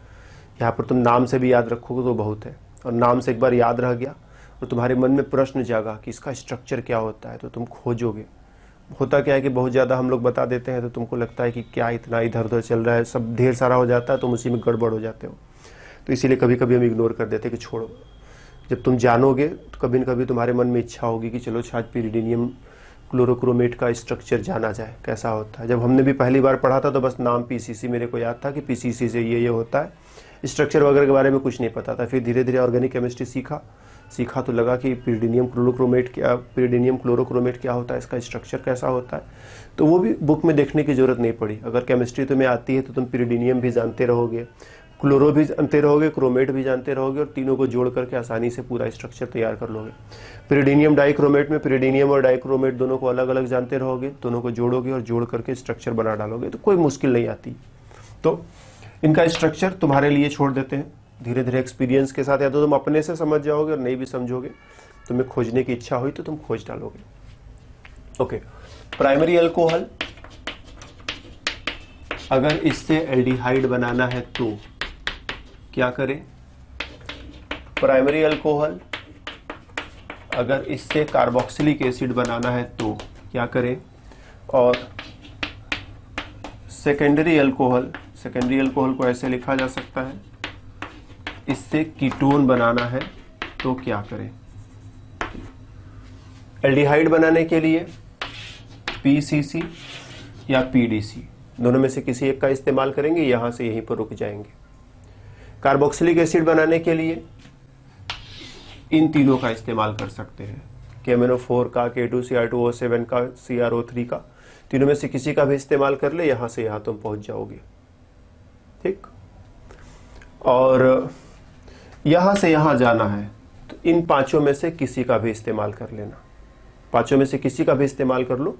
यहाँ पर तुम नाम से भी याद रखोगे तो बहुत है, और नाम से एक बार याद रह गया और तुम्हारे मन में प्रश्न जागा कि इसका स्ट्रक्चर क्या होता है, तो तुम खोजोगे। होता क्या है कि बहुत ज़्यादा हम लोग बता देते हैं तो तुमको लगता है कि क्या इतना इधर उधर चल रहा है, सब ढेर सारा हो जाता है, तुम उसी में गड़बड़ हो जाते हो। तो इसीलिए कभी कभी हम इग्नोर कर देते हैं कि छोड़ो। जब तुम जानोगे तो कभी न कभी तुम्हारे मन में इच्छा होगी कि चलो शायद पिरिडीनियम क्लोरोक्रोमेट का स्ट्रक्चर जाना जाए कैसा होता है। जब हमने भी पहली बार पढ़ा था तो बस नाम पीसीसी मेरे को याद था कि पीसीसी से ये होता है, स्ट्रक्चर वगैरह के बारे में कुछ नहीं पता था। फिर धीरे धीरे ऑर्गेनिक केमिस्ट्री सीखा तो लगा कि पिरिडीनियम क्लोरोक्रोमेट क्या होता है, इसका स्ट्रक्चर कैसा होता है। तो वो भी बुक में देखने की जरूरत नहीं पड़ी। अगर केमिस्ट्री तुम्हें आती है तो तुम पिरिडीनियम भी जानते रहोगे, क्लोरो भी जानते रहोगे, क्रोमेट भी जानते रहोगे, और तीनों को जोड़ करके आसानी से पूरा स्ट्रक्चर तैयार कर लोगे। पिरिडीनियम डाइक्रोमेट में पिरिडीनियम और डाइक्रोमेट दोनों को अलग अलग जानते रहोगे, दोनों को जोड़ोगे और जोड़ करके स्ट्रक्चर बना डालोगे, तो कोई मुश्किल नहीं आती। तो इनका स्ट्रक्चर तुम्हारे लिए छोड़ देते हैं, धीरे धीरे एक्सपीरियंस के साथ, या तो तुम अपने से समझ जाओगे और नहीं भी समझोगे, तुम्हें खोजने की इच्छा हुई तो तुम खोज डालोगे। ओके, प्राइमरी अल्कोहल, अगर इससे एल्डिहाइड बनाना है तो क्या करें? प्राइमरी अल्कोहल अगर इससे कार्बोक्सिलिक एसिड बनाना है तो क्या करें? और सेकेंडरी अल्कोहल को ऐसे लिखा जा सकता है, इससे कीटोन बनाना है तो क्या करें? एल्डिहाइड बनाने के लिए पीसीसी या पीडीसी, दोनों में से किसी एक का इस्तेमाल करेंगे, यहां से यहीं पर रुक जाएंगे। कार्बोक्सिलिक एसिड बनाने के लिए इन तीनों का इस्तेमाल कर सकते हैं, KMNO4 का, K2Cr2O7 का, CrO3 का, तीनों में से किसी का भी इस्तेमाल कर ले, यहां से यहां तुम पहुंच जाओगे। ठीक, और यहां से यहां जाना है तो इन पांचों में से किसी का भी इस्तेमाल कर लेना, पांचों में से किसी का भी इस्तेमाल कर लो,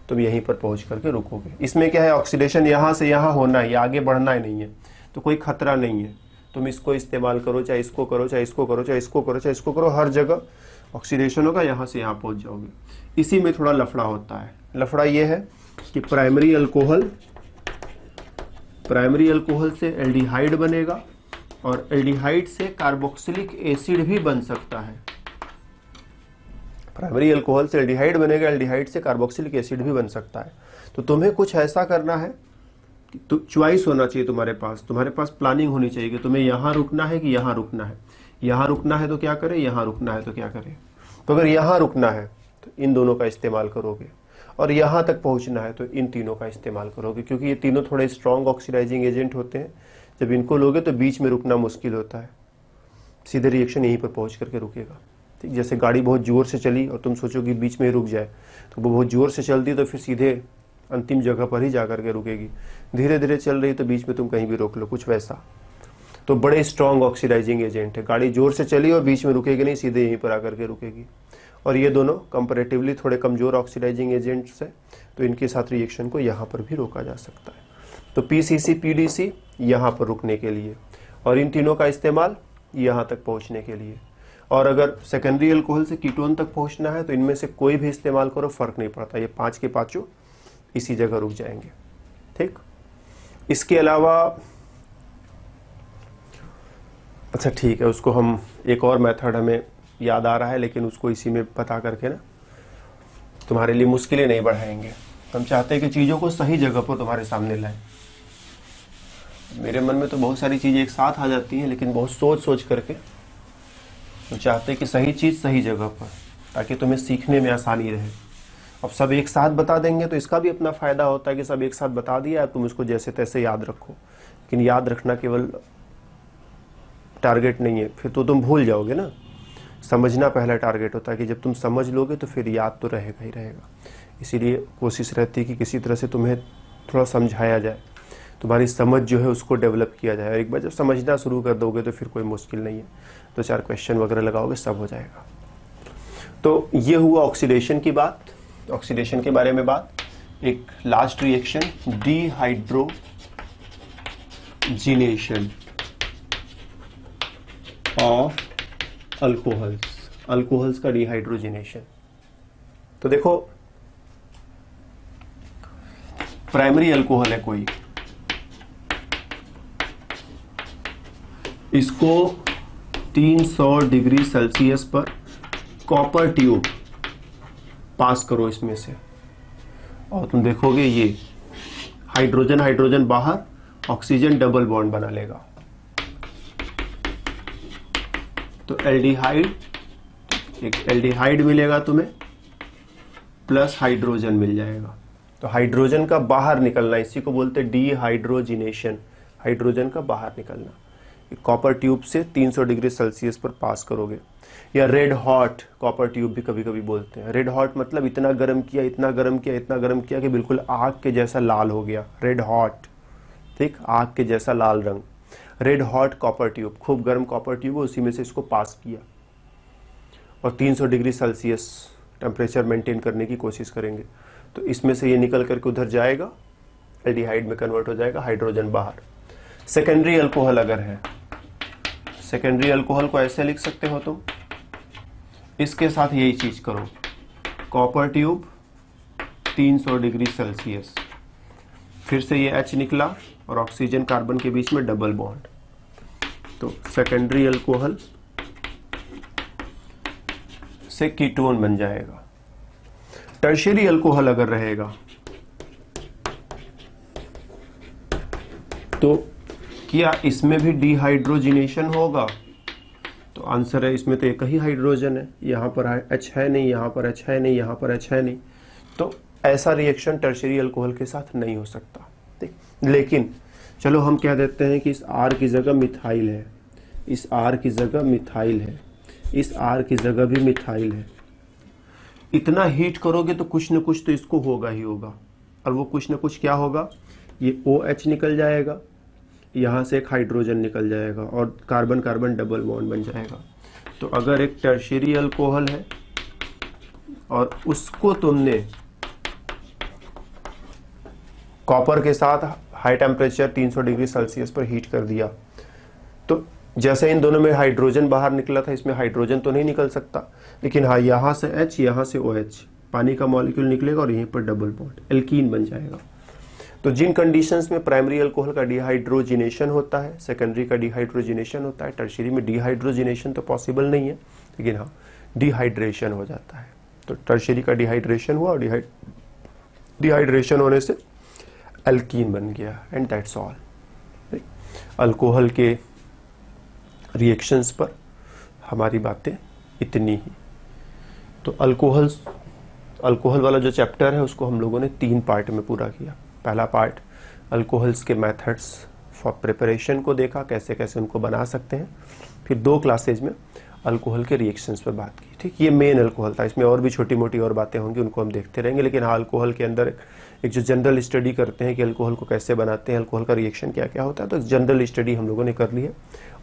तुम यहीं पर पहुंच करके रुकोगे। इसमें क्या है, ऑक्सीडेशन यहां से यहां होना है, आगे बढ़ना ही नहीं है, तो कोई खतरा नहीं है। तुम इसको इस्तेमाल करो, चाहे इसको करो, चाहे इसको करो, चाहे इसको करो, चाहे इसको करो, हर जगह ऑक्सीडेशन होगा, यहां से यहां पहुंच जाओगे। इसी में थोड़ा लफड़ा होता है। लफड़ा यह है कि प्राइमरी अल्कोहल से एल्डिहाइड बनेगा, और एल्डिहाइड से कार्बोक्सिलिक एसिड भी बन सकता है। प्राइमरी अल्कोहल से एल्डिहाइड बनेगा, एल्डिहाइड से कार्बोक्सिलिक एसिड भी बन सकता है। तो तुम्हें कुछ ऐसा करना है, तो चॉइस होना चाहिए तुम्हारे पास प्लानिंग होनी चाहिए कि तुम्हें यहां रुकना है कि यहां रुकना है। यहां रुकना है तो क्या करें, यहां रुकना है तो क्या करें। तो अगर यहां रुकना है तो इन दोनों का इस्तेमाल करोगे, और यहां तक पहुंचना है तो इन तीनों का इस्तेमाल करोगे, क्योंकि ये तीनों थोड़े स्ट्रॉन्ग ऑक्सीडाइजिंग एजेंट होते हैं। जब इनको लोगे तो बीच में रुकना मुश्किल होता है, सीधे रिएक्शन यहीं पर पहुंच करके रुकेगा। ठीक, जैसे गाड़ी बहुत जोर से चली और तुम सोचो कि बीच में ही रुक जाए, तो वो बहुत जोर से चलती तो फिर सीधे अंतिम जगह पर ही जाकर के रुकेगी। धीरे धीरे चल रही तो बीच में तुम कहीं भी रोक लो, कुछ वैसा। तो बड़े स्ट्रॉन्ग ऑक्सीडाइजिंग एजेंट है, गाड़ी जोर से चली और बीच में रुकेगी नहीं, सीधे यहीं पर आकर के रुकेगी। और ये दोनों कंपैरेटिवली थोड़े कमजोर ऑक्सीडाइजिंग एजेंट्स हैं, तो इनके साथ रिएक्शन को यहाँ पर भी रोका जा सकता है। तो पीसीसी पीडीसी यहाँ पर रुकने के लिए, और इन तीनों का इस्तेमाल यहाँ तक पहुँचने के लिए। और अगर सेकेंडरी अल्कोहल से कीटोन तक पहुँचना है तो इनमें से कोई भी इस्तेमाल करो, फर्क नहीं पड़ता, ये पाँच के पाँचों इसी जगह रुक जाएंगे। ठीक, इसके अलावा अच्छा ठीक है, उसको हम एक और मेथड हमें याद आ रहा है, लेकिन उसको इसी में पता करके ना तुम्हारे लिए मुश्किलें नहीं बढ़ाएंगे। हम चाहते हैं कि चीज़ों को सही जगह पर तुम्हारे सामने लाएं। मेरे मन में तो बहुत सारी चीज़ें एक साथ आ जाती हैं, लेकिन बहुत सोच करके हम चाहते हैं कि सही चीज़ सही जगह पर, ताकि तुम्हें सीखने में आसानी रहे। अब सब एक साथ बता देंगे तो इसका भी अपना फ़ायदा होता है कि सब एक साथ बता दिया, तुम उसको जैसे तैसे याद रखो, लेकिन याद रखना केवल टारगेट नहीं है, फिर तो तुम भूल जाओगे ना। समझना पहला टारगेट होता है कि जब तुम समझ लोगे तो फिर याद तो रहेगा ही रहेगा। इसीलिए कोशिश रहती है कि किसी तरह से तुम्हें थोड़ा समझाया जाए, तुम्हारी समझ जो है उसको डेवलप किया जाए। और एक बार जब समझना शुरू कर दोगे तो फिर कोई मुश्किल नहीं है, दो चार क्वेश्चन वगैरह लगाओगे, सब हो जाएगा। तो ये हुआ ऑक्सीडेशन की बात, ऑक्सीडेशन के बारे में बात। एक last reaction, dehydrogenation of alcohols का डिहाइड्रोजिनेशन। तो देखो, प्राइमरी अल्कोहल है कोई, इसको 300 डिग्री सेल्सियस पर कॉपर ट्यूब पास करो इसमें से, और तुम देखोगे ये हाइड्रोजन हाइड्रोजन बाहर, ऑक्सीजन डबल बॉन्ड बना लेगा। तो एल्डिहाइड, एक एल्डिहाइड मिलेगा तुम्हें प्लस हाइड्रोजन मिल जाएगा। तो हाइड्रोजन का बाहर निकलना, इसी को बोलते हैं डीहाइड्रोजिनेशन, हाइड्रोजन का बाहर निकलना। कॉपर ट्यूब से 300 डिग्री सेल्सियस पर पास करोगे, या रेड हॉट कॉपर ट्यूब भी कभी कभी बोलते हैं। रेड हॉट मतलब इतना गर्म किया, इतना गर्म किया, इतना गर्म किया कि बिल्कुल आग के जैसा लाल हो गया, रेड हॉट, ठीक, आग के जैसा लाल रंग। रेड हॉट कॉपर ट्यूब, खूब गर्म कॉपर ट्यूब, उसी में से इसको पास किया और 300 डिग्री सेल्सियस टेम्परेचर मेंटेन करने की कोशिश करेंगे। तो इसमें से ये निकल करके उधर जाएगा, एल्डिहाइड में कन्वर्ट हो जाएगा, हाइड्रोजन बाहर। सेकेंडरी अल्कोहल अगर है, सेकेंडरी अल्कोहल को ऐसे लिख सकते हो तुम, इसके साथ यही चीज करो, कॉपर ट्यूब 300 डिग्री सेल्सियस, फिर से ये H निकला और ऑक्सीजन कार्बन के बीच में डबल बॉन्ड, तो सेकेंडरी अल्कोहल से कीटोन बन जाएगा। टर्शियरी अल्कोहल अगर रहेगा तो क्या इसमें भी डिहाइड्रोजिनेशन होगा? तो आंसर है इसमें तो एक ही हाइड्रोजन है, यहाँ पर H है नहीं, यहाँ पर H है नहीं, यहाँ पर H है नहीं, तो ऐसा रिएक्शन टर्शियरी अल्कोहल के साथ नहीं हो सकता। ठीक, लेकिन चलो हम कह देते हैं कि इस R की जगह मिथाइल है, इस R की जगह मिथाइल है, इस R की जगह भी मिथाइल है। इतना हीट करोगे तो कुछ न कुछ तो इसको होगा ही होगा, और वो कुछ न कुछ क्या होगा, ये OH निकल जाएगा, यहाँ से एक हाइड्रोजन निकल जाएगा और कार्बन कार्बन डबल बॉन्ड बन जाएगा। तो अगर एक टर्शियरी अल्कोहल है और उसको तुमने कॉपर के साथ हाई टेम्परेचर 300 डिग्री सेल्सियस पर हीट कर दिया, तो जैसे इन दोनों में हाइड्रोजन बाहर निकला था, इसमें हाइड्रोजन तो नहीं निकल सकता, लेकिन हाँ यहाँ से H, यहाँ से OH, पानी का मॉलिक्यूल निकलेगा और यहीं पर डबल बॉन्ड एल्कीन बन जाएगा। तो जिन कंडीशंस में प्राइमरी अल्कोहल का डिहाइड्रोजिनेशन होता है, सेकेंडरी का डिहाइड्रोजिनेशन होता है, टर्शियरी में डिहाइड्रोजिनेशन तो पॉसिबल नहीं है, लेकिन हाँ डिहाइड्रेशन हो जाता है। तो टर्शियरी का डिहाइड्रेशन हुआ और डिहाइड्रेशन होने से एल्कीन बन गया, एंड दैट्स ऑल। अल्कोहल के रिएक्शंस पर हमारी बातें इतनी ही। तो अल्कोहल वाला जो चैप्टर है उसको हम लोगों ने 3 पार्ट में पूरा किया। पहला पार्ट अल्कोहल्स के मेथड्स फॉर प्रिपरेशन को देखा, कैसे कैसे उनको बना सकते हैं। फिर 2 क्लासेज में अल्कोहल के रिएक्शंस पर बात की। ठीक, ये मेन अल्कोहल था, इसमें और भी छोटी मोटी और बातें होंगी, उनको हम देखते रहेंगे। लेकिन हाँ, अल्कोहल के अंदर एक जो जनरल स्टडी करते हैं कि अल्कोहल को कैसे बनाते हैं, अल्कोहल का रिएक्शन क्या क्या होता है, तो जनरल स्टडी हम लोगों ने कर ली है।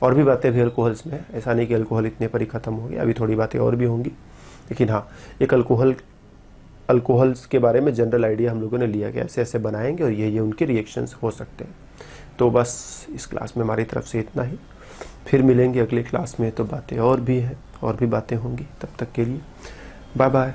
और भी बातें भी अल्कोहल्स में, ऐसा नहीं कि अल्कोहल इतने पर ही खत्म हो गया, अभी थोड़ी बातें और भी होंगी। लेकिन हाँ, एक अल्कोहल्स के बारे में जनरल आइडिया हम लोगों ने लिया कि ऐसे ऐसे बनाएंगे और ये उनके रिएक्शंस हो सकते हैं। तो बस इस क्लास में हमारी तरफ से इतना ही, फिर मिलेंगे अगले क्लास में, तो बातें और भी हैं, और भी बातें होंगी। तब तक के लिए बाय बाय।